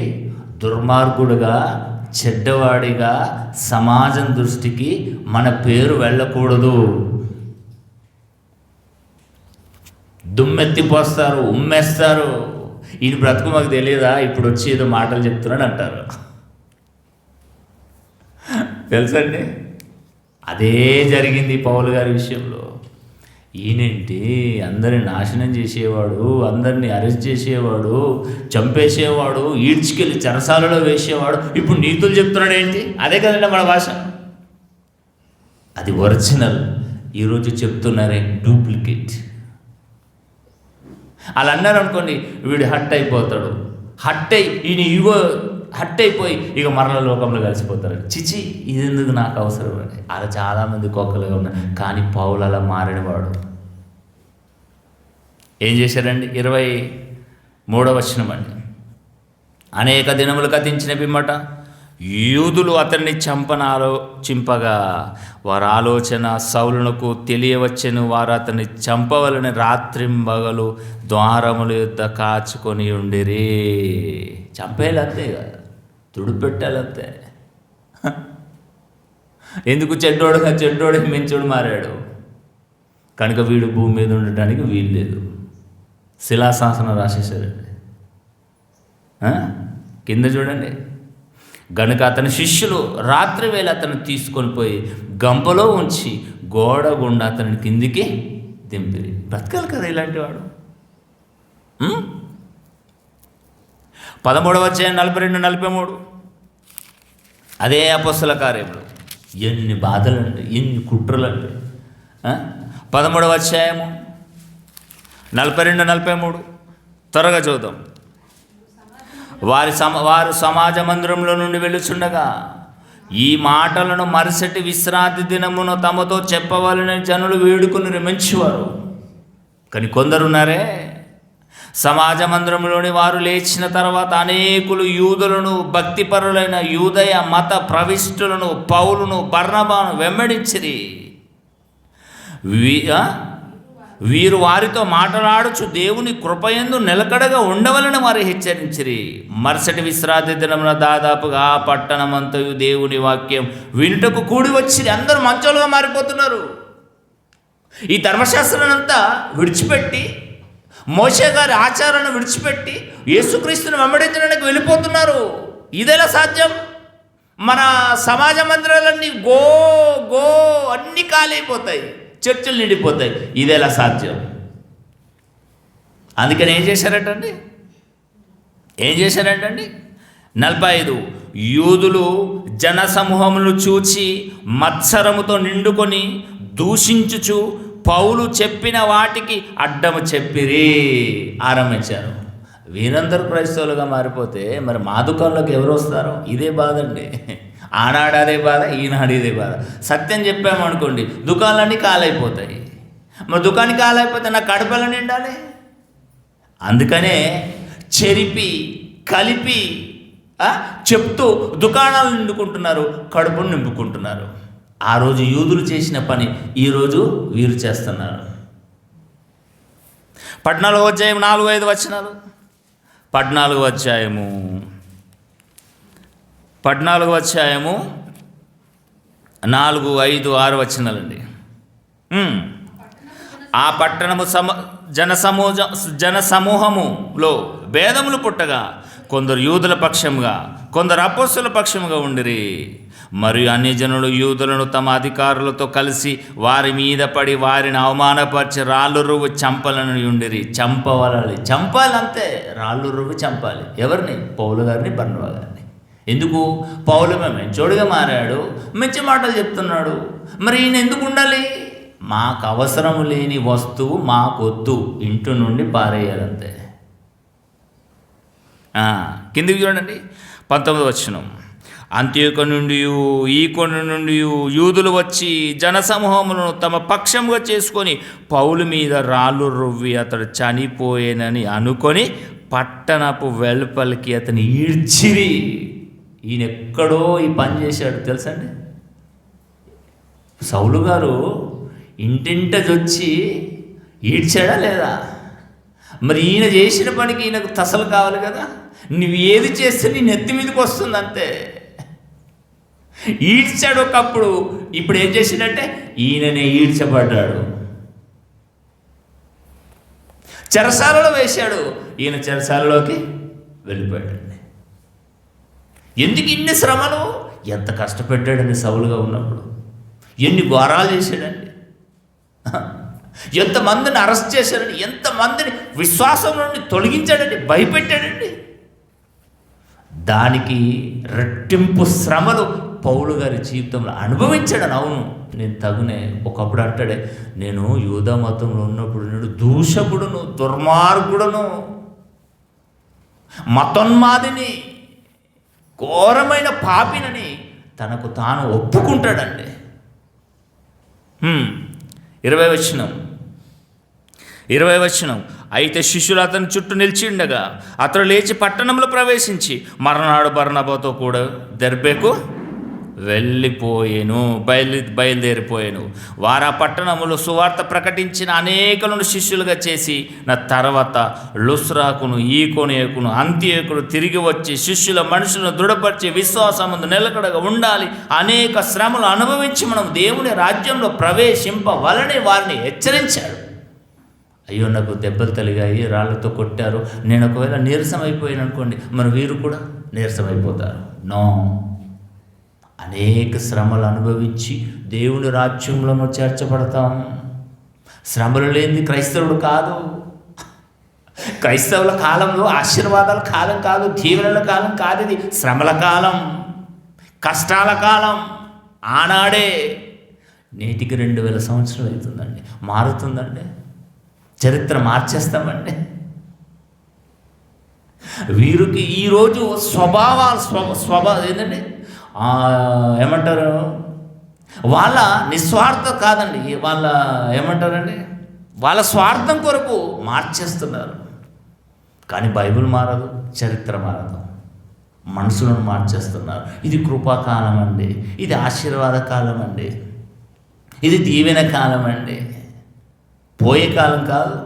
దుర్మార్గుడుగా చెడ్డవాడిగా సమాజం దృష్టికి మన పేరు వెళ్ళకూడదు. దుమ్మెత్తిపోస్తారు, ఉమ్మేస్తారు. ఈయన బ్రతుకు మాకు తెలియదా, ఇప్పుడు వచ్చి ఏదో మాటలు చెప్తున్నాడు అంటారు. తెలుసండి, అదే జరిగింది పౌలు గారి విషయంలో. ఈయనేంటి అందరిని నాశనం చేసేవాడు, అందరినీ అరెస్ట్ చేసేవాడు, చంపేసేవాడు, ఈడ్చుకెళ్ళి చెరసాలలో వేసేవాడు, ఇప్పుడు నీతులు చెప్తున్నాడు ఏంటి? అదే కదండి మన భాష. అది ఒరిజినల్. ఈరోజు చెప్తున్నారే డూప్లికేట్. అలా అన్నారు అనుకోండి, వీడు హట్ అయిపోతాడు. హట్ అయిపోయి ఇక మరల లోకంలో కలిసిపోతారు. చిచి, ఇది ఎందుకు నాకు అవసరం అని అలా చాలామంది కోకలుగా ఉన్నారు. కానీ పౌలు అలా మారినవాడు. ఏం చేశారండి? 23వ వచనం అండి. అనేక దినములు కథించిన పిమ్మట యూదులు అతన్ని చింపగా వారి ఆలోచన సౌలునకు తెలియవచ్చెను. వారు అతన్ని చంపవలని రాత్రింబగలు ద్వారముల యొద్ద కాచుకొని ఉండిరి. చంపేయాలంతే కదా, తుడిపెట్టాలంతే. ఎందుకు? చెడ్డోడు మించుడు మారాడు కనుక వీడు భూమి మీద ఉండటానికి వీలు లేదు. శిలాశాసనం రాసేసారండి. కింద చూడండి. గనుక అతని శిష్యులు రాత్రి వేళ అతను తీసుకొని పోయి గంపలో ఉంచి గోడ గుండా అతని కిందికి దింపిరి. బ్రతకాలి కదా ఇలాంటి వాడు. 13వ అధ్యాయం 42-43 అదే అపొస్తల కార్యములు. ఎన్ని బాధలండి, ఎన్ని కుట్రలండి. 13వ అధ్యాయము 42-43 త్వరగా చూద్దాం. వారు సమాజ మందిరంలో నుండి వెళ్ళుచుండగా ఈ మాటలను మరుసటి విశ్రాంతి దినమున తమతో చెప్పవాలని జనులు వేడుకొని మంచివారు. కానీ కొందరున్నారే, సమాజ మందిరంలోని వారు లేచిన తర్వాత అనేకులు యూదులను, భక్తిపరులైన యూదయ మత ప్రవిష్టులను, పౌలును, బర్నబాను వెంబడించిరి. వీరు వారితో మాట్లాడుచు దేవుని కృపయందు నిలకడగా ఉండవలని వారు హెచ్చరించిరి. మరుసటి విశ్రాంతి దినమున దాదాపుగా ఆ పట్టణమంతయు దేవుని వాక్యం వినుటకు కూడి వచ్చిరి. అందరూ మంచోలుగా మారిపోతున్నారు. ఈ ధర్మశాస్త్రాన్నంతా విడిచిపెట్టి, మోషే గారి ఆచారాన్ని విడిచిపెట్టి యేసుక్రీస్తుని వెంబడించడానికి వెళ్ళిపోతున్నారు. ఇదెలా సాధ్యం? మన సమాజ మందిరాలన్నీ గో అన్నీ ఖాళీ, చర్చలు నిండిపోతాయి. ఇదేలా సాధ్యం? అందుకని ఏం చేశారంటండి? 45 యూదులు జనసమూహములు చూచి మత్సరముతో నిండుకొని దూషించుచు పౌలు చెప్పిన వాటికి అడ్డము చెప్పిరి, ఆరంభించారు. వీరందరూ క్రైస్తవులుగా మారిపోతే మరి మా దుకాణంలోకి ఎవరు వస్తారో? ఇదే బాధ అండి. ఆనాడు అదే బాధ, ఈనాడు ఇదే బాధ. సత్యం చెప్పామనుకోండి, దుకాణాలన్నీ కాలైపోతాయి. మరి దుకాణం కాలైపోతే నా కడుపులో నిండాలి. అందుకనే చెరిపి కలిపి చెప్తూ దుకాణాలు నిండుకుంటున్నారు, కడుపును నింపుకుంటున్నారు. ఆ రోజు యూదులు చేసిన పని ఈరోజు వీరు చేస్తున్నారు. 14వ అధ్యాయం 4-5 వచనాలు. 14వ అధ్యాయము 4-5-6 వచనాలండి. ఆ పట్టణము జనసమూహములో భేదములు పుట్టగా కొందరు యూదుల పక్షముగా, కొందరు అపోస్తలుల పక్షముగా ఉండిరి. మరియు అన్యజనులు యూదులను తమ అధికారులతో కలిసి వారి మీద పడి వారిని అవమానపరిచి రాళ్ళు రువ్వు చంపాలని ఉండిరి. చంపాలంతే, రాళ్ళు రువ్వు చంపాలి. ఎవరిని? పౌలు గారిని, బర్నబా గారిని. ఎందుకు? పౌలు మంచోడుగా మారాడు, మంచి మాటలు చెప్తున్నాడు. మరి ఈయన ఎందుకు ఉండాలి? మాకు అవసరం లేని వస్తువు మాకొద్దు, ఇంటి నుండి పారేయాలంతే. కిందికి చూడండి, 19వ వచనం. అంత్యోక నుండి ఈకొన నుండి యూదులు వచ్చి జనసమూహములను తమ పక్షంగా చేసుకొని పౌలు మీద రాళ్ళు రువ్వి అతడు చనిపోయేనని అనుకొని పట్టణపు వెలుపలికి అతని ఈడ్చిరి. ఈయన ఎక్కడో ఈ పని చేశాడు తెలుసండి. సౌలు గారు ఇంటింటొచ్చి ఈడ్చాడా లేదా? మరి ఈయన చేసిన పనికి ఈయనకు తసలు కావాలి కదా. నువ్వు ఏది చేస్తే నీ నెత్తి మీదకి వస్తుంది అంతే. ఈడ్చాడు ఒకప్పుడు, ఇప్పుడు ఏం చేసిందంటే ఈయననే ఈడ్చబడ్డాడు. చెరసాలలో వేశాడు, ఈయన చెరసాలలోకి వెళ్ళిపోయాడండి. ఎందుకు ఇన్ని శ్రమలు? ఎంత కష్టపెట్టాడండి సౌలుగా ఉన్నప్పుడు, ఎన్ని ఘోరాలు చేశాడండి, ఎంతమందిని అరెస్ట్ చేశాడండి, ఎంతమందిని విశ్వాసం నుండి తొలగించాడండి, భయపెట్టాడండి. దానికి రెట్టింపు శ్రమలు పౌలు గారి జీవితంలో అనుభవించాడని. అవును, నేను తగునే. ఒకప్పుడు అంటాడే, నేను యూదా మతంలో ఉన్నప్పుడు నేను దూషకుడును, దుర్మార్గుడును, మతోన్మాదిని, ఘోరమైన పాపినని తనకు తాను ఒప్పుకుంటాడండి. 20వ వచనం. అయితే శిష్యులు అతని చుట్టూ నిలిచి ఉండగా అతడు లేచి పట్టణంలో ప్రవేశించి మర్నాడు బర్నబాతో కూడా దెర్బేకు బయలుదేరిపోయాను. వారు ఆ పట్టణములో సువార్త ప్రకటించిన అనేకులను శిష్యులుగా చేసి నా తర్వాత లుస్రాకును, ఈకొనియకును, అంత్యోకును తిరిగి వచ్చి శిష్యుల మనుషులను దృఢపరిచి విశ్వాసమందు నిలకడగా ఉండాలి, అనేక శ్రమలు అనుభవించి మనం దేవుని రాజ్యంలో ప్రవేశింపవలని వారిని హెచ్చరించాడు. అయ్యో, నాకు దెబ్బలు తలిగాయి, రాళ్లతో కొట్టారు, నేను ఒకవేళ నీరసం అయిపోయాను అనుకోండి, మరి వీరు కూడా నీరసం అయిపోతారు. నో, అనేక శ్రమలు అనుభవించి దేవుని రాజ్యంలో చేర్చబడతాం. శ్రమలు లేనిది క్రైస్తవుడు కాదు. క్రైస్తవుల కాలంలో ఆశీర్వాదాల కాలం కాదు, దీవెనల కాలం కాదు, ఇది శ్రమల కాలం, కష్టాల కాలం. ఆనాడే. నేటికి 2000 సంవత్సరాలు అవుతుందండి, మారుతుందండి, చరిత్ర మార్చేస్తామండి. వీరికి ఈరోజు ఏంటండి, ఏమంటారు, వాళ్ళ నిస్వార్థం కాదండి, వాళ్ళ ఏమంటారండి, వాళ్ళ స్వార్థం కొరకు మార్చేస్తున్నారు. కానీ బైబిల్ మారదు, చరిత్ర మారదు, మనుషులను మార్చేస్తున్నారు. ఇది కృపాకాలం అండి, ఇది ఆశీర్వాద కాలం అండి, ఇది దీవెన కాలం అండి, పోయే కాలం కాదు.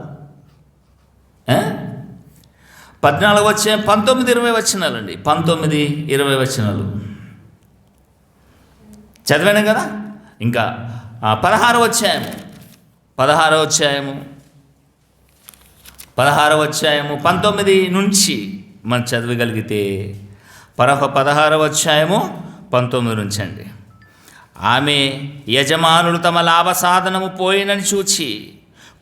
14 వచ్చాయి, 19, 20 వచనాలండి. 19, 20 వచనాలు చదివాను కదా. ఇంకా 16వ అధ్యాయము 19 నుంచి మనం చదవగలిగితే 16వ అధ్యాయము 19 నుంచి అండి. ఆమె యజమానులు తమ లాభ సాధనము పోయినని చూచి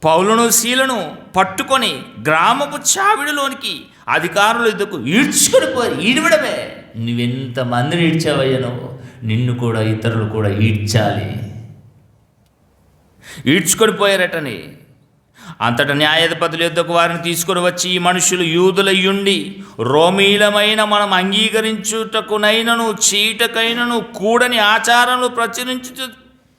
పౌలును శీలను పట్టుకొని గ్రామపు చావిడిలోనికి అధికారులు ఎదుకు ఈడ్చుకొని పోయి, ఈడవడమే. నువ్వెంతమందిని ఈడ్చావయ్యా, నువ్వు, నిన్ను కూడా ఇతరులు కూడా ఈడ్చాలి. ఈడ్చుకొని పోయారటని. అంతటా న్యాయాధిపతుల యొద్దకు వారిని తీసుకొని వచ్చి, ఈ మనుషులు యూదులయ్యుండి రోమీలమైన మనం అంగీకరించుటకునైనను చీటకైనను కూడని ఆచారములు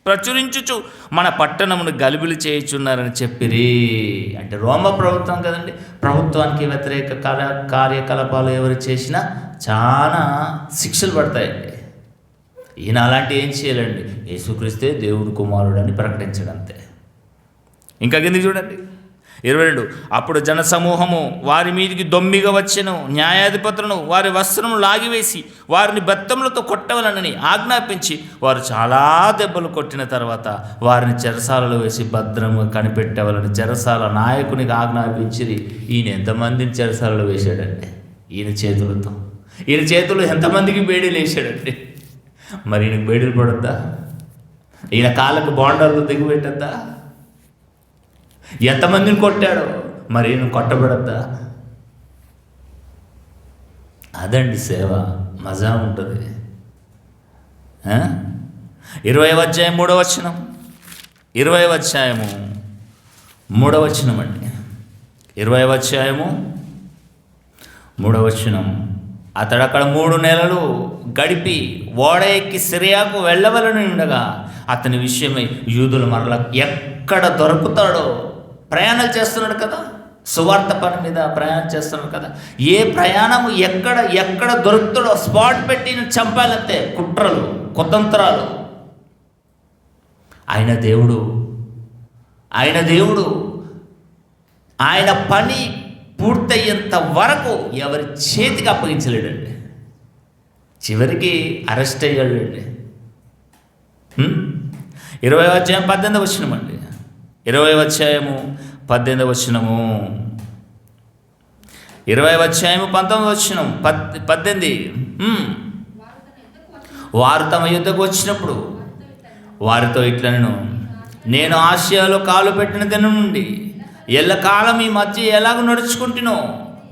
ప్రచురించుచు మన పట్టణమును గలిబిలి చేయుచున్నారని చెప్పిరి. అంటే రోమ ప్రభుత్వం కదండి, ప్రభుత్వానికి వ్యతిరేక కార్యకలాపాలు ఎవరు చేసినా చాలా శిక్షలు పడతాయండి. ఈయన అలాంటి ఏం చేయాలండి, యేసుక్రీస్తే దేవుని కుమారుడు అని ప్రకటించడం అంతే. ఇంకా కిందికి చూడండి, 22. అప్పుడు జనసమూహము వారి మీదికి దొమ్మిగా వచ్చెను. న్యాయాధిపతులను వారి వస్త్రము లాగివేసి వారిని బెత్తములతో కొట్టవలనని ఆజ్ఞాపించి వారు చాలా దెబ్బలు కొట్టిన తర్వాత వారిని చెరసాలలో వేసి భద్రము కనిపెట్టవలని చెరసాల నాయకునికి ఆజ్ఞాపించి, ఈయన ఎంతమందిని చెరసాలలో వేశాడంటే ఈయన చేతులతో. ఈయన చేతులు ఎంతమందికి బేడీలు వేసాడంటే మరి ఈయనకు బేడీలు పడొద్దా? ఈయన కాళ్ళకు బోండాలు దిగుపెట్టద్దా? ఎంతమందిని కొట్టాడో మరి ఈయన కొట్టబడద్దా? అదండి సేవ, మజా ఉంటుంది. 20వ అధ్యాయం 3వ వచనం, 20వ అధ్యాయము 3వ వచనం అండి. 20వ అధ్యాయము 3వ వచనం. అతడు అక్కడ 3 నెలలు గడిపి ఓడ ఎక్కి సిరియాకు వెళ్ళవలని ఉండగా అతని విషయమై యూదులు మరలా ఎక్కడ దొరుకుతాడో ప్రయాణాలు చేస్తున్నాడు కదా, సువార్త పని మీద ప్రయాణం చేస్తున్నాడు కదా, ఏ ప్రయాణము ఎక్కడ దొరుకుతాడో స్పాట్ పెట్టి చంపాలంతే. కుట్రలు, కుతంత్రాలు. ఆయన దేవుడు ఆయన పని పూర్తయ్యేంత వరకు ఎవరి చేతికి అప్పగించలేడండి. చివరికి అరెస్ట్ అయ్యాడండి. 20వ అధ్యాయం 18వ వచనం అండి. 20వ అధ్యాయము 18వ వచనము, 20వ అధ్యాయము 19వ వచనం, 18. వారు తమ యుద్ధకు వచ్చినప్పుడు వారితో ఇట్లనెను, నేను ఆసియాలో కాలు పెట్టిన దినం నుండి ఎల్లకాలం ఈ మధ్య ఎలాగ నడుచుకుంటునో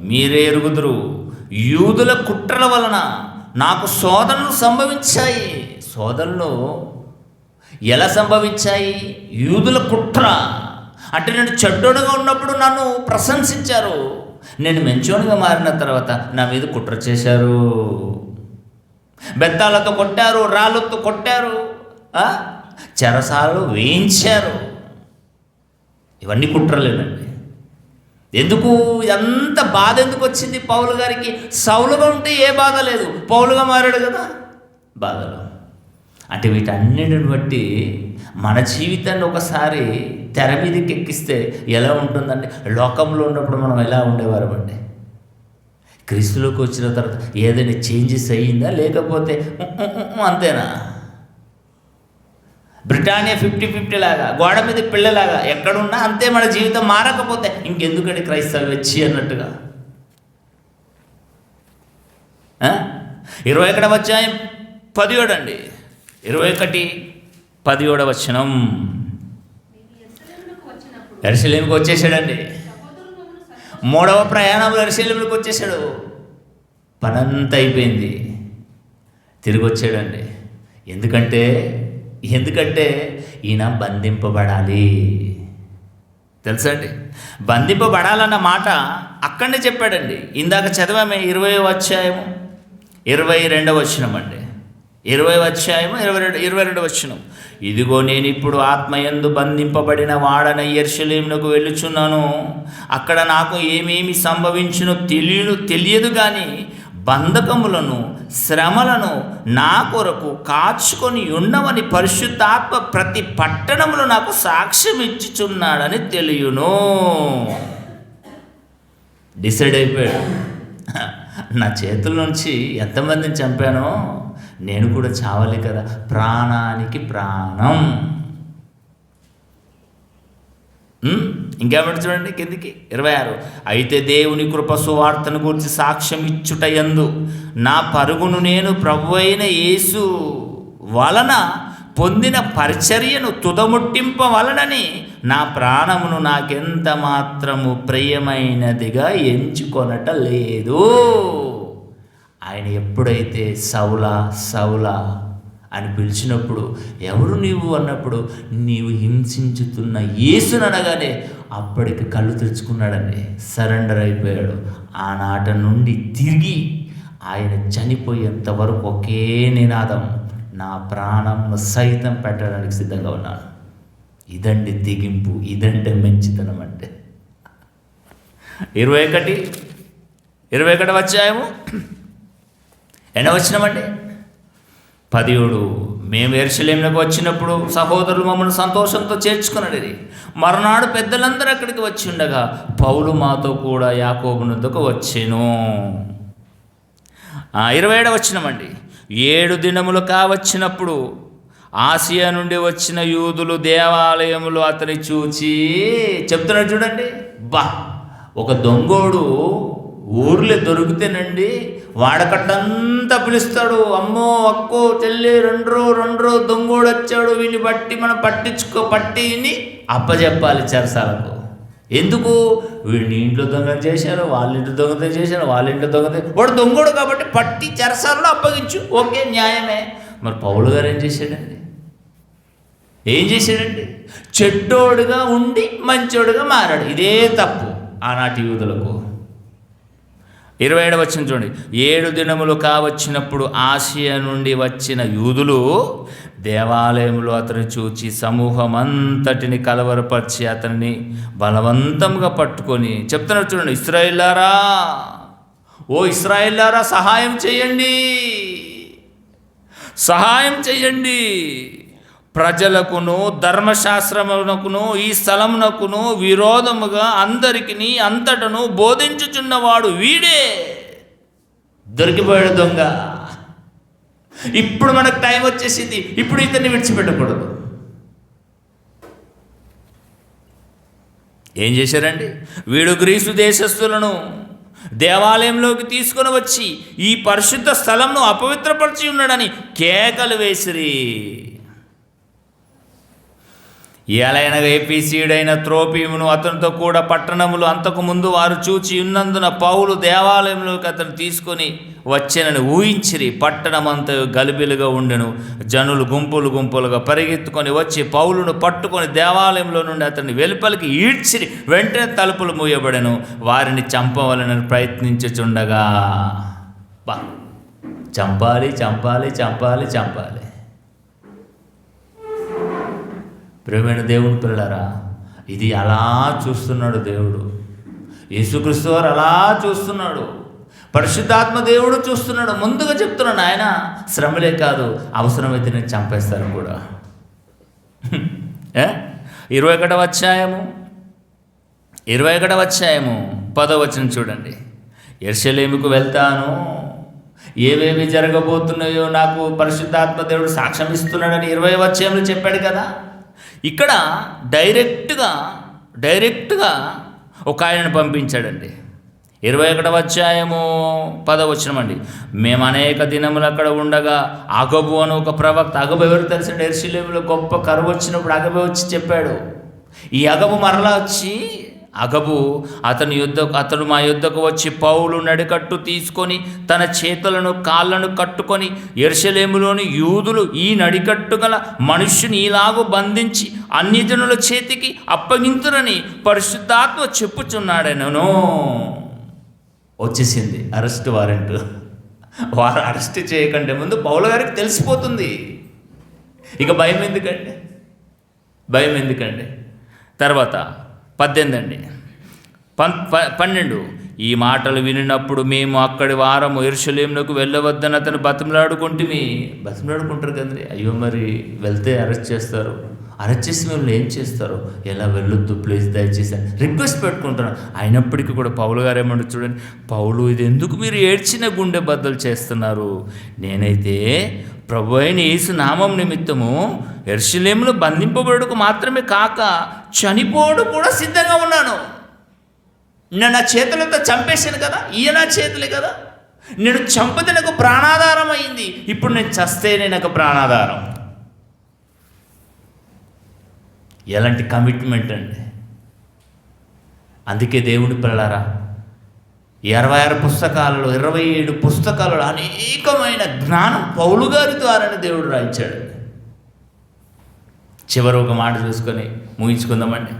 మీరే ఎరుగుదురు. యూదుల కుట్రల వలన నాకు శోధనలు సంభవించాయి. శోధనలు ఎలా సంభవించాయి? యూదుల కుట్ర. అంటే నేను చెడ్డోడుగా ఉన్నప్పుడు నన్ను ప్రశంసించారు, నేను మంచోనిగా మారిన తర్వాత నా మీద కుట్ర చేశారు. బెత్తాలతో కొట్టారు, రాళ్ళతో కొట్టారు, చెరసాలలో వేయించారు. ఇవన్నీ కుట్రలేనండి. ఎందుకు ఎంత బాధ ఎందుకు వచ్చింది పౌలు గారికి? సౌలుగా ఉంటే ఏ బాధ లేదు, పౌలుగా మారాడు కదా బాధలు. అంటే వీటన్నిటిని బట్టి మన జీవితాన్ని ఒకసారి తెర మీదకి ఎక్కిస్తే ఎలా ఉంటుందండి? లోకంలో ఉన్నప్పుడు మనం ఎలా ఉండేవారు అండి? క్రీస్తులోకి వచ్చిన తర్వాత ఏదైనా చేంజెస్ అయ్యిందా, లేకపోతే అంతేనా? బ్రిటానియా 50-50 లాగా, గోడ మీద పిల్లలాగా ఎక్కడున్నా అంతే. మన జీవితం మారకపోతే ఇంకెందుకండి క్రైస్తవ వచ్చి అన్నట్టుగా. 21వ అధ్యాయం 17 అండి. 21-17 వచనం. యెరూషలేముకు వచ్చేసాడండి. 3వ ప్రయాణంలో యెరూషలేముకు వచ్చేసాడు. పనంతా అయిపోయింది, తిరిగి వచ్చాడండి. ఎందుకంటే ఈయన బంధింపబడాలి. తెలుసా అండి? బంధింపబడాలన్న మాట అక్కడనే చెప్పాడండి. ఇందాక చదివామే 20వ అధ్యాయము 22వ వచనం అండి. 20వ అధ్యాయము 22వ వచనం. ఇదిగో నేను ఇప్పుడు ఆత్మయందు బంధింపబడిన వాడన యెరూషలేమునకు వెళ్ళుచున్నాను. అక్కడ నాకు ఏమేమి సంభవించునో తెలియదు కానీ బంధకములను శ్రమలను నా కొరకు కాచుకొని ఉండమని పరిశుద్ధాత్మ ప్రతి పట్టణములో నాకు సాక్ష్యం ఇచ్చుచున్నాడని తెలియను. డిసైడ్ అయిపోయాడు, నా చేతుల నుంచి ఎంతమందిని చంపానో నేను కూడా చావాలి కదా, ప్రాణానికి ప్రాణం. ఇంకేమంటే చూడండి కిందికి 26. అయితే దేవుని కృప సువార్తను గురించి సాక్ష్యం ఇచ్చుటయందు నా పరుగును నేను ప్రభువైన యేసు వలన పొందిన పరిచర్యను తుదముట్టింపవలనని నా ప్రాణమును నాకెంత మాత్రము ప్రియమైనదిగా ఎంచుకొనట లేదు. ఆయన ఎప్పుడైతే సౌలా అని పిలిచినప్పుడు, ఎవరు నీవు అన్నప్పుడు, నీవు హింసించుతున్న యేసును అనగానే అప్పటికి కళ్ళు తెరుచుకున్నాడండి, సరెండర్ అయిపోయాడు. ఆనాట నుండి తిరిగి ఆయన చనిపోయేంత వరకు ఒకే నినాదం, నా ప్రాణంను సైతం పెట్టడానికి సిద్ధంగా ఉన్నాను. ఇదండి తెగింపు, ఇదంటే మంచితనం. అంటే 21వ అధ్యాయము 8వ వచనం అండి. 17. మేము యెరూషలేమునకు వచ్చినప్పుడు సహోదరులు మమ్మల్ని సంతోషంతో చేర్చుకున్నది. మరునాడు పెద్దలందరూ అక్కడికి వచ్చి ఉండగా పౌలు మాతో కూడా యాకోబునొద్దకు వచ్చెను. 27వ వచనం అండి. 7 దినములు కావచ్చినప్పుడు ఆసియా నుండి వచ్చిన యూదులు దేవాలయములు అతని చూచి చెప్తున్నాడు చూడండి. ఒక దొంగోడు ఊర్లో దొరికితేనండి వాడకట్టంతా పిలుస్తాడు. అమ్మో అక్కో చెల్లి రెండ్రో దొంగోడు వచ్చాడు, వీని బట్టి మనం పట్టిని అప్పచెప్పాలి చెరసాలకు. ఎందుకు? వీడిని ఇంట్లో దొంగతనం చేశారు, వాళ్ళ ఇంట్లో దొంగతనం చేశారు, వాళ్ళ ఇంట్లో దొంగతనం, వాడు దొంగోడు కాబట్టి పట్టి చెరసాలలో అప్పగించు, ఓకే న్యాయమే. మరి పౌలు గారు ఏం చేశాడండి? చెడ్డోడుగా ఉండి మంచోడుగా మారాడు. ఇదే తప్పు ఆనాటి యూదులకు. 27వ వచనం చూడండి. 7 దినములు కావచ్చినప్పుడు ఆసియా నుండి వచ్చిన యూదులు దేవాలయంలో అతన్ని చూచి సమూహమంతటిని కలవరపరిచి అతన్ని బలవంతంగా పట్టుకొని చెప్తున్నారు చూడండి, ఇశ్రాయేల్లారా, ఓ ఇశ్రాయేల్లారా, సహాయం చేయండి, ప్రజలకును ధర్మశాస్త్రమునకును ఈ స్థలమునకును విరోధముగా అందరికిని అంతటను బోధించుచున్నవాడు వీడే. దొరికిపోయాడు దొంగ. ఇప్పుడు మనకు టైం వచ్చేసింది, ఇప్పుడు ఇతన్ని విడిచిపెట్టకూడదు. ఏం చేశారండి? వీడు గ్రీసు దేశస్థులను దేవాలయంలోకి తీసుకొని వచ్చి ఈ పరిశుద్ధ స్థలంను అపవిత్రపరిచి ఉన్నాడని కేకలు వేసిరి. ఏలైనగా ఎపిసీడైన త్రోపీమును అతనితో కూడా పట్టణములు అంతకు ముందు వారు చూచి ఉన్నందున పౌలు దేవాలయంలోకి అతను తీసుకొని వచ్చానని ఊహించిరి. పట్టణమంతా గలిబిలుగా ఉండెను. జనులు గుంపులుగా పరిగెత్తుకొని వచ్చి పౌలును పట్టుకొని దేవాలయంలో నుండి అతన్ని వెలుపలికి ఈడ్చిరి. వెంటనే తలుపులు మూయబడెను. వారిని చంపవలనని ప్రయత్నించుచుండగా చంపాలి. ప్రియమైన దేవుని పిల్లలారా, ఇది అలా చూస్తున్నాడు దేవుడు. యేసుక్రీస్తు వారు అలా చూస్తున్నాడు. పరిశుద్ధాత్మ దేవుడు చూస్తున్నాడు. ముందుగా చెప్తున్నాడు, ఆయన శ్రమలే కాదు, అవసరమైతే నేను చంపేస్తాను కూడా. 21వ అధ్యాయము 10వ వచనం చూడండి. యెరూషలేముకు వెళ్తాను, ఏవేవి జరగబోతున్నాయో నాకు పరిశుద్ధాత్మ దేవుడు సాక్ష్యం ఇస్తున్నాడని 20వ అధ్యాయంలో చెప్పాడు కదా. ఇక్కడ డైరెక్ట్గా ఒక ఆయనను పంపించాడండి. 21వ అధ్యాయము 10వ వచనం అండి. మేము అనేక దినములు అక్కడ ఉండగా అగబు అని ఒక ప్రవక్త, అగబు ఎవరు తెలిసిన, యెరూషలేములో గొప్ప కరువు వచ్చినప్పుడు అగబు వచ్చి చెప్పాడు. ఈ అగబు మరలా వచ్చి అతను మా యుద్ధకు వచ్చి పౌలు నడికట్టు తీసుకొని తన చేతులను కాళ్ళను కట్టుకొని యెరూషలేములోని యూదులు ఈ నడికట్టు గల మనుష్యుని ఇలాగూ బంధించి అన్యజనుల చేతికి అప్పగింతురని పరిశుద్ధాత్మ చెప్పుచున్నాడనను. వచ్చేసింది అరెస్ట్ వారెంట్. వారు అరెస్ట్ చేయకంటే ముందు పౌలు గారికి తెలిసిపోతుంది. ఇక భయం ఎందుకండి? తర్వాత 18 అండి, 12. ఈ మాటలు వినినప్పుడు మేము అక్కడి వారము యెరూషలేమునకు వెళ్ళవద్దని అతను బతిమలాడుకుంటారు కదండి. అయ్యో మరి వెళ్తే అరెస్ట్ చేస్తారు, అరెస్ట్ చేసి మిమ్మల్ని ఏం చేస్తారు, ఎలా వెళ్ళొద్దు ప్లీజ్ దయచేసి రిక్వెస్ట్ పెట్టుకుంటున్నాను. అయినప్పటికీ కూడా పౌలు గారు ఏమంటారు చూడండి, పౌలు ఇది ఎందుకు మీరు ఏడ్చిన గుండె బద్దలు చేస్తున్నారు? నేనైతే ప్రభు అయిన యేసు నామం నిమిత్తము యెరూషలేములో బంధింపబడుటకు మాత్రమే కాక చనిపోవడు కూడా సిద్ధంగా ఉన్నాను. నేను నా చేతులతో చంపేశాను కదా, ఈయన చేతులే కదా, నేను చంపితే నాకు ప్రాణాధారం అయింది, ఇప్పుడు నేను చస్తేనే నాకు ప్రాణాధారం. ఎలాంటి కమిట్మెంట్ అండి. అందుకే దేవుడి పిల్లలారా, 26 పుస్తకాలలో 27 పుస్తకాలలో అనేకమైన జ్ఞానం పౌలు గారి ద్వారానే దేవుడు రాయించాడు. చివరి ఒక మాట చూసుకొని ముగించుకుందామండి.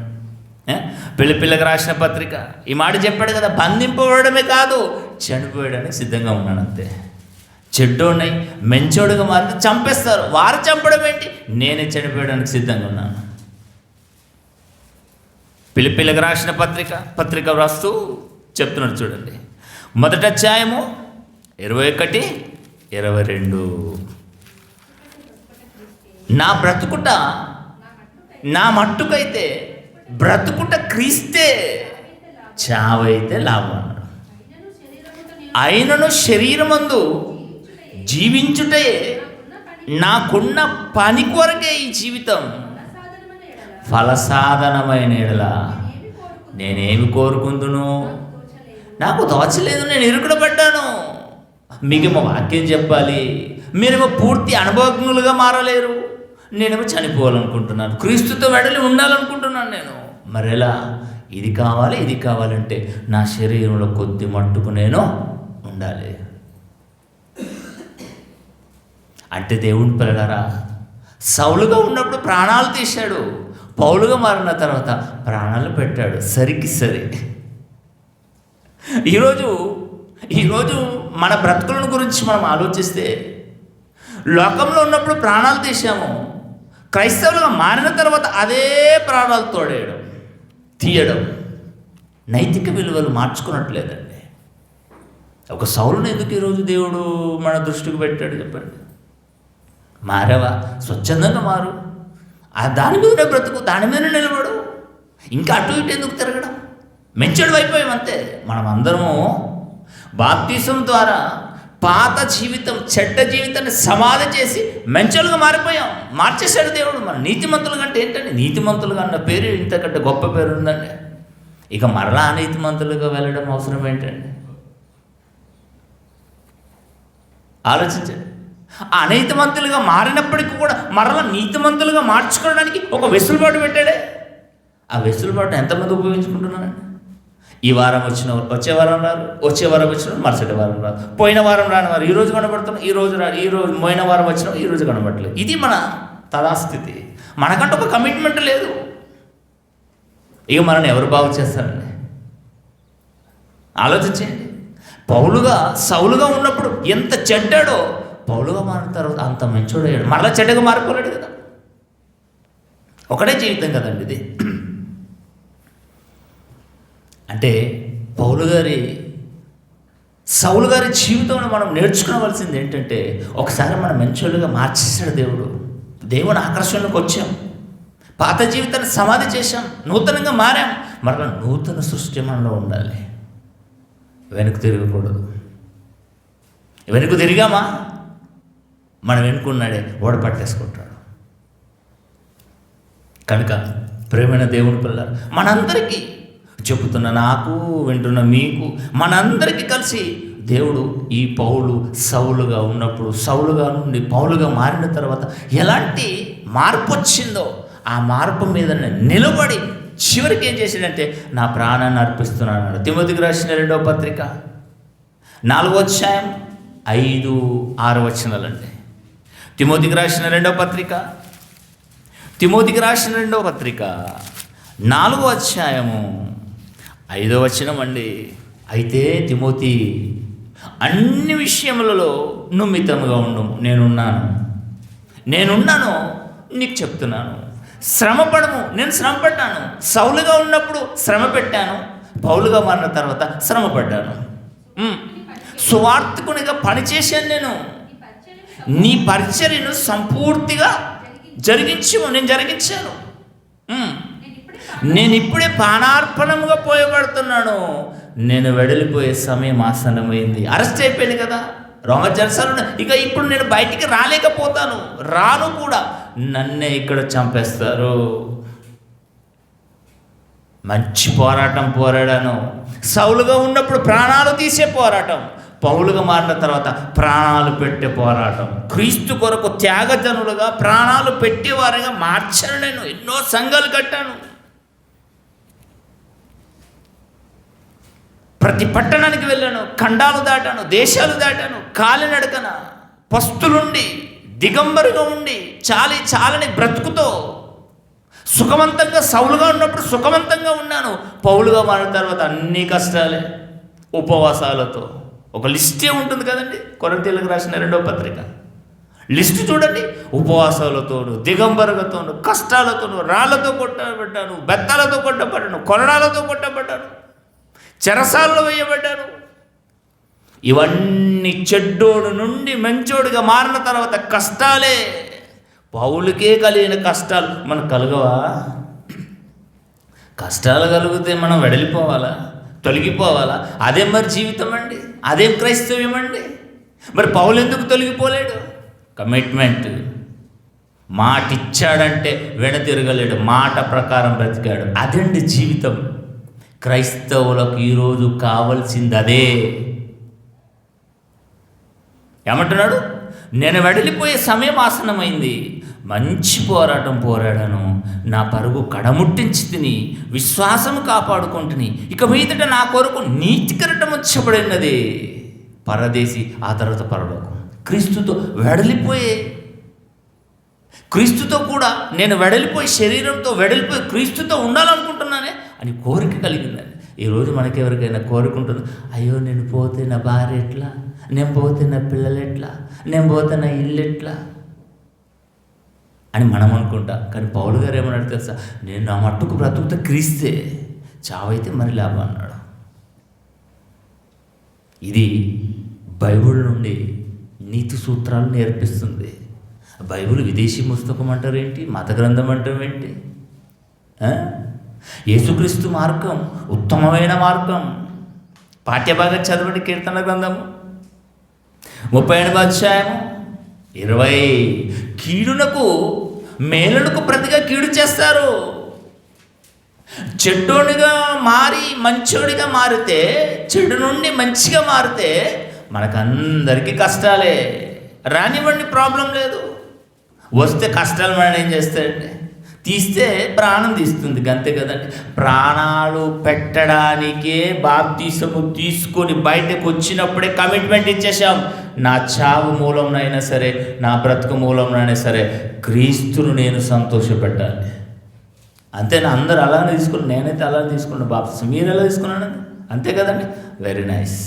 పిల్లకి రాసిన పత్రిక ఈ మాట చెప్పాడు కదా, బంధింపబడమే కాదు చనిపోయడానికి సిద్ధంగా ఉన్నాను అంతే. చెడ్డోడినై మంచోడుగా మారితే చంపేస్తారు, వారు చంపడం ఏంటి, నేనే చనిపోయడానికి సిద్ధంగా ఉన్నాను. పిల్లకి రాసిన పత్రిక వ్రాస్తూ చెప్తున్నాడు చూడండి. 1వ అధ్యాయము 21-22. నా మట్టుకైతే బ్రతుకుట క్రీస్తే, చావైతే లాభం. అయినను శరీరమందు జీవించుటే నాకున్న పని కొరకే ఈ జీవితం. ఫలసాధనమైన ఎడల నేనేమి కోరుకుందును, నాకు తోచలేదు, నేను ఇరుకున పడ్డాను. మీకేమో వాక్యం చెప్పాలి, మీరేమో పూర్తి అనుభవజ్ఞులుగా మారలేరు. నేనేమో చనిపోవాలనుకుంటున్నాను, క్రీస్తుతో వెడలి ఉండాలనుకుంటున్నాను నేను. మరెలా? ఇది కావాలి, ఇది కావాలంటే నా శరీరంలో కొద్ది మట్టుకు నేను ఉండాలి. అంటే దేవుని పిల్లలారా, సౌలుగా ఉన్నప్పుడు ప్రాణాలు తీశాడు, పౌలుగా మారిన తర్వాత ప్రాణాలు పెట్టాడు. సరికి సరి. ఈరోజు మన బ్రతుకులను గురించి మనం ఆలోచిస్తే, లోకంలో ఉన్నప్పుడు ప్రాణాలు తీసాము, క్రైస్తవులుగా మారిన తర్వాత అదే ప్రాణాలు తీయడం నైతిక విలువలు మార్చుకున్నట్లేదండి. ఒక సౌలుని ఎందుకు ఈరోజు దేవుడు మన దృష్టికి పెట్టాడు చెప్పండి? మారావా? స్వచ్ఛందంగా మారు, దాని మీదనే బ్రతుకు, దాని మీదనే నిలబడు. ఇంకా అటు ఇటు ఎందుకు తిరగడం? మెచ్యూర్డ్ అయిపోయాం అంతే. మనం అందరము బాప్తిసం ద్వారా పాత జీవితం, చెడ్డ జీవితాన్ని సమాధి చేసి మంచోళ్ళుగా మారిపోయాం. మార్చేశాడు దేవుడు. మన నీతిమంతులు కంటే ఏంటండి, నీతిమంతులుగా అన్న పేరు ఇంతకంటే గొప్ప పేరు ఉందండి. ఇక మరలా అనీతిమంతులుగా వెళ్ళడం అవసరం ఏంటండి? ఆలోచించండి. ఆ అనీతిమంతులుగా మారినప్పటికీ కూడా మరలా నీతిమంతులుగా మార్చుకోవడానికి ఒక వెసులుబాటు పెట్టాడే. ఆ వెసులుబాటు ఎంతమంది ఉపయోగించుకుంటున్నారండి? ఈ వారం వచ్చే వారం రారు, వచ్చే వారం వచ్చిన మరుసటి వారం రారు, పోయిన వారం రాని వారు ఈరోజు కనబడుతున్నాం, ఈరోజు పోయిన వారం వచ్చినా ఈరోజు కనబడలేదు. ఇది మన తదాస్థితి. మనకంటూ ఒక కమిట్మెంట్ లేదు. ఇక మనల్ని ఎవరు బాగు చేస్తారండి? ఆలోచించండి. సౌలుగా ఉన్నప్పుడు ఎంత చెడ్డాడో, పౌలుగా మారిన తర్వాత అంత మంచోడయ్యాడు. మరలా చెడ్డగా మారిపోలేడు కదా. ఒకటే జీవితం కదండి ఇది. అంటే సౌలు గారి జీవితంలో మనం నేర్చుకోవలసింది ఏంటంటే, ఒకసారి మనం మంచోళ్ళుగా మార్చేశాడు దేవుడు. దేవుని ఆకర్షణలోకి వచ్చాం, పాత జీవితాన్ని సమాధి చేశాం, నూతనంగా మారాం. మరలా నూతన సృష్టి మనలో ఉండాలి. వెనుక తిరగకూడదు. వెనుక తిరిగామా, మనం వెనుకున్నాడే ఓడ పట్టేసుకుంటాడు. కనుక ప్రేమైన దేవుని పిల్లలు, మనందరికీ చెబుతున్న నాకు, వింటున్న మీకు, మనందరికీ కలిసి దేవుడు ఈ సౌలుగా ఉన్నప్పుడు, సౌలుగా నుండి పౌలుగా మారిన తర్వాత ఎలాంటి మార్పు వచ్చిందో ఆ మార్పు మీద నిలబడి చివరికి ఏం చేశాడంటే, నా ప్రాణాన్ని అర్పిస్తున్నాను. తిమోతికి రాసిన 2వ పత్రిక 4వ అధ్యాయం 5-6 వచనాలండి. తిమోతికి రాసిన 2వ పత్రిక 4వ అధ్యాయము 5వ వచనం అండి. అయితే తిమోతి, అన్ని విషయములలో నువ్వు మితముగా ఉండు. నేనున్నాను నీకు చెప్తున్నాను. శ్రమపడము. నేను శ్రమపడ్డాను. సౌలుగా ఉన్నప్పుడు శ్రమ పెట్టాను, పౌలుగా మారిన తర్వాత శ్రమపడ్డాను. సువార్తికునిగా పనిచేశాను. నేను నీ పరిచర్యను సంపూర్తిగా నేను జరిగించాను. నేను ఇప్పుడే పానార్పణముగా పోయబడుతున్నాను. నేను వెడలిపోయే సమయం ఆసన్నమైంది. అరెస్ట్ అయిపోయింది కదా, రోమజర్సాలు. ఇక ఇప్పుడు నేను బయటికి రాలేకపోతాను, రాను కూడా. నన్నే ఇక్కడ చంపేస్తారు. మంచి పోరాటం పోరాడాను. సౌలుగా ఉన్నప్పుడు ప్రాణాలు తీసే పోరాటం, పౌలుగా మారిన తర్వాత ప్రాణాలు పెట్టే పోరాటం. క్రీస్తు కొరకు త్యాగజనులుగా ప్రాణాలు పెట్టేవారుగా మార్చాను. నేను ఎన్నో సంఘాలు కట్టాను. ప్రతి పట్టణానికి వెళ్ళాను, ఖండాలు దాటాను, దేశాలు దాటాను, కాలినడకన, పస్తులుండి, దిగంబరుగా ఉండి, చాలని బ్రతుకుతో సుఖవంతంగా, సౌలుగా ఉన్నప్పుడు సుఖవంతంగా ఉన్నాను. పౌలుగా మారిన తర్వాత అన్ని కష్టాలే, ఉపవాసాలతో. ఒక లిస్టే ఉంటుంది కదండి, కొరింథీయులకు రాసిన 2వ పత్రిక లిస్టు చూడండి. ఉపవాసాలతోను, దిగంబరులతోను, కష్టాలతోను, రాళ్లతో కొట్టబడ్డాను, బెత్తాలతో కొట్టబడ్డాను, కొరడాలతో కొట్టబడ్డాను, చెరసాలలో వేయబడ్డాను. ఇవన్నీ చెడ్డోడు నుండి మంచోడుగా మారిన తర్వాత కష్టాలే. పౌలుకే కలిగిన కష్టాలు మనకు కలగవా? కష్టాలు కలిగితే మనం వెడలిపోవాలా, తొలగిపోవాలా? అదేం మరి జీవితం అండి, అదేం క్రైస్తవ్యం అండి? మరి పౌలు ఎందుకు తొలగిపోలేడు? కమిట్మెంట్. మాట ఇచ్చాడంటే వెనతిరగలేడు, మాట ప్రకారం బ్రతికాడు. అదండి జీవితం. క్రైస్తవులకు ఈరోజు కావలసింది అదే. ఏమంటున్నాడు? నేను వెడలిపోయే సమయం ఆసన్నమైంది, మంచి పోరాటం పోరాడాను, నా పరుగు కడముట్టించి తిని విశ్వాసము కాపాడుకుంటుని, ఇక మీదట నా కొరకు నీతి కిరీటం వచ్చబడినది. పరదేశి, ఆ తర్వాత పరలోకం. క్రీస్తుతో వెడలిపోయే, క్రీస్తుతో కూడా నేను వెడలిపోయి, శరీరంతో వెడలిపోయి క్రీస్తుతో ఉండాలనుకుంటున్నానే అని కోరిక కలిగిందని. ఈరోజు మనకి ఎవరికైనా కోరిక ఉంటుంది, అయ్యో నేను పోతే నా భార్య ఎట్లా, నేను పోతే నా పిల్లలు ఎట్లా, నేను పోతే నా ఇల్లు ఎట్లా అని మనం అనుకుంటాం. కానీ పౌలు గారు ఏమన్నాడు తెలుసా? నేను నా మట్టుకు బ్రతుకుతా క్రీస్తే, చావైతే మరి లాభం అన్నాడు. ఇది బైబిల్ నుండి నీతి సూత్రాలు నేర్పిస్తుంది. బైబిల్ విదేశీ పుస్తకం అంటారు ఏంటి, మత గ్రంథం అంటారు ఏంటి? యేసుక్రీస్తు మార్గం ఉత్తమమైన మార్గం. పాఠ్యభాగం చదవండి, కీర్తన గ్రంథము 38వ అధ్యాయము 20. కీడునకు మేలునకు ప్రతిగా కీడు చేస్తారు. చెడ్డోడిగా మారి మంచోడిగా మారితే, చెడు నుండి మంచిగా మారితే మనకందరికీ కష్టాలే. రానివ్వండి, ప్రాబ్లం లేదు. వస్తే కష్టాలు మనం ఏం చేస్తాడండి? తీస్తే ప్రాణం తీస్తుంది, అంతే కదండి. ప్రాణాలు పెట్టడానికే బాప్తీసము తీసుకొని బయటకు వచ్చినప్పుడే కమిట్మెంట్ ఇచ్చేసాం. నా చావు మూలంనైనా సరే, నా బ్రతుకు మూలంనైనా సరే క్రీస్తును నేను సంతోషపెట్టాలి. అంతేనా? అందరూ అలానే తీసుకుని, నేనైతే అలానే తీసుకున్నాను బాప్తీసం. మీరు ఎలా తీసుకున్నాను? అంతే కదండి. Very nice.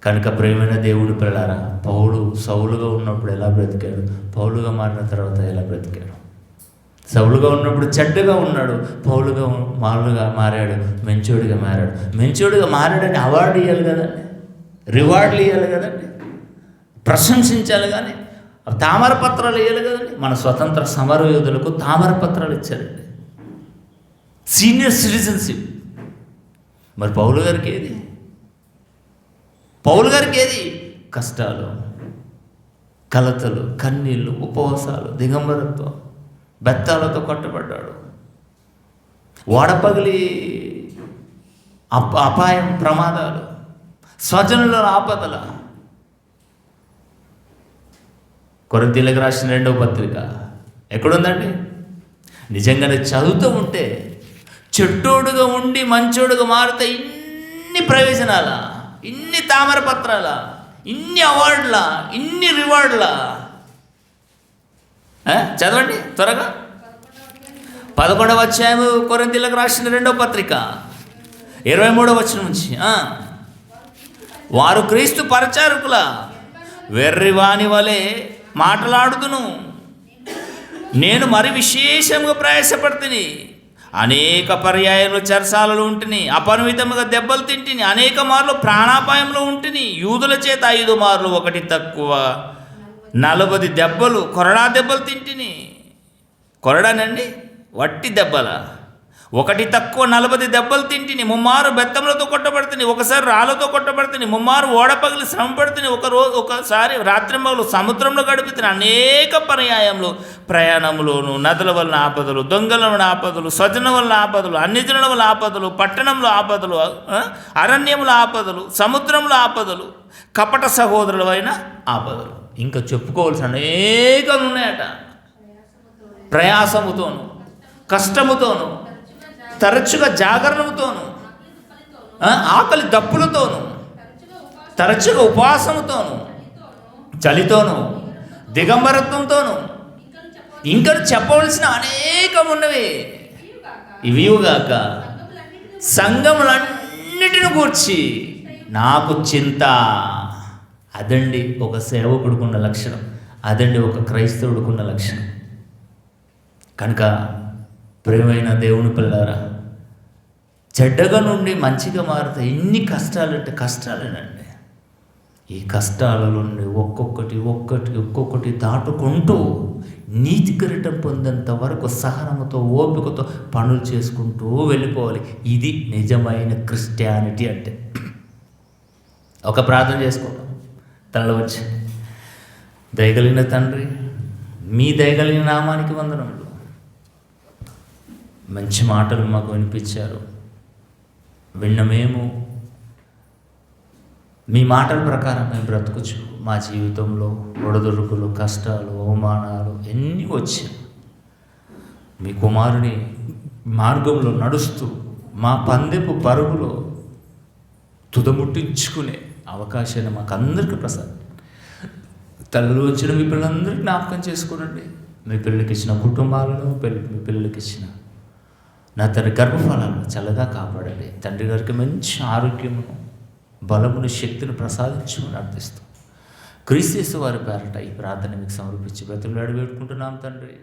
కనుక ప్రేమైన దేవుడి పిల్లారా, పౌలు సౌలుగా ఉన్నప్పుడు ఎలా బ్రతికాడు, పౌలుగా మారిన తర్వాత ఎలా బ్రతికాడు? సౌలుగా ఉన్నప్పుడు చెడ్డగా ఉన్నాడు, పౌలుగా మారాడు, మంచోడిగా మారాడు. మంచోడిగా మారాడని అవార్డు ఇవ్వాలి కదండి, రివార్డులు ఇవ్వాలి కదండి, ప్రశంసించాలి. కానీ తామరపత్రాలు ఇవ్వాలి కదండి. మన స్వతంత్ర సమరయోధులకు తామరపత్రాలు ఇచ్చారండి, సీనియర్ సిటిజన్షిప్. మరి పౌలు గారికి ఏది? పౌలు గారికి ఏది? కష్టాలు, కలతలు, కన్నీళ్ళు, ఉపవాసాలు, దిగంబరత్వం, బెత్తాలతో కొట్టబడ్డాడు. వాడపగిలి అపాయం, ప్రమాదాలు, స్వజనుల ఆపదల. కొరింథీయులకు రాసిన 2వ పత్రిక ఎక్కడుందండి? నిజంగానే చదువుతూ ఉంటే చెట్టోడుగా ఉండి మంచోడుగా మారితే ఇన్ని ప్రయోజనాల, ఇన్ని తామరపత్రాల, ఇన్ని అవార్డుల, ఇన్ని రివార్డుల. చదవండి త్వరగా. 11వ అధ్యాయము కొరింథీయులకు రాసిన 2వ పత్రిక 23వ వచనం నుంచి. వారు క్రీస్తు పరిచారకుల వెర్రివాని వలె మాట్లాడుదును, నేను మరి విశేషంగా ప్రయాసపడుతుని, అనేక పర్యాయాలు చెరసాలలో ఉంటిని, అపరిమితముగా దెబ్బలు తింటిని, అనేక మార్లు ప్రాణాపాయంలో ఉంటిని, యూదుల చేత 5 మార్లు, ఒకటి తక్కువ 40 దెబ్బలు, కొరడా దెబ్బలు తింటిని. కొరడానండి, వట్టి దెబ్బల. ఒకటి తక్కువ 40 దెబ్బలు తింటిని, 3 మారు బెత్తములతో కొట్టబడుతుంది, ఒకసారి రాళ్ళతో కొట్టబడుతుంది, 3 మారు ఓడపగిలి శ్రమ పడుతుంది, ఒకసారి రాత్రింబగలు సముద్రంలో గడుపుతుంది. అనేక పర్యాయంలో ప్రయాణంలోను, నదుల వలన ఆపదలు, దొంగల వలన ఆపదలు, స్వజన వలన ఆపదలు, అన్యజనుల వలన ఆపదలు, పట్టణంలో ఆపదలు, అరణ్యముల ఆపదలు, సముద్రంలో ఆపదలు, కపట సహోదరులైన ఆపదలు. ఇంకా చెప్పుకోవాల్సిన అనేకం ఉన్నాయట. ప్రయాసముతోను, కష్టముతోను, తరచుగా జాగరణముతోను, ఆకలి దప్పులతోను, తరచుగా ఉపవాసముతోను, చలితోను, దిగంబరత్వంతోను, ఇంకా చెప్పవలసిన అనేకం ఉన్నవి. ఇవిగాక సంఘములన్నిటిని గూర్చి నాకు చింత. అదండి ఒక సేవకుడుకున్న లక్షణం, అదండి ఒక క్రైస్తవుడుకున్న లక్షణం. కనుక ప్రియమైన దేవుని పిల్లారా, చెడ్డగా నుండి మంచిగా మారితే ఎన్ని కష్టాలంటే కష్టాలేనండి. ఈ కష్టాల నుండి ఒక్కొక్కటి దాటుకుంటూ నీతి కిరీటం పొందేంత వరకు సహనముతో, ఓపికతో పనులు చేసుకుంటూ వెళ్ళిపోవాలి. ఇది నిజమైన క్రిస్టియానిటీ అంటే. ఒక ప్రార్థన చేసుకుందాం, తనలో వచ్చి. దయగలిగిన తండ్రి, మీ దయగలిగిన నామానికి వందనములు. మంచి మాటలు మాకు వినిపించారు. విన్న మేము మీ మాటల ప్రకారం మేము బ్రతుకుచు మా జీవితంలో ఒడదొడుకులు, కష్టాలు, అవమానాలు ఎన్ని వచ్చాయి. మీ కుమారుని మార్గంలో నడుస్తూ మా పందెపు పరుగులో తుదముట్టించుకునే అవకాశాన్ని మాకు అందరికీ ప్రసాదం. తల్లిలో వచ్చిన మీ పిల్లలందరికీ జ్ఞాపకం చేసుకోనండి. మీ పిల్లలకి ఇచ్చిన కుటుంబాలను, మీ పిల్లలకి ఇచ్చిన నా తండ్రి గర్భఫలాలను చల్లగా కాపాడండి. తండ్రి గారికి మంచి ఆరోగ్యమును, బలమును, శక్తిని ప్రసాదించమని అర్థిస్తాం. క్రీస్తు యేసు వారి పేరట ఈ ప్రార్థన మీకు సమర్పించి బ్రతుకులాడి వేడుకుంటున్నాం తండ్రి.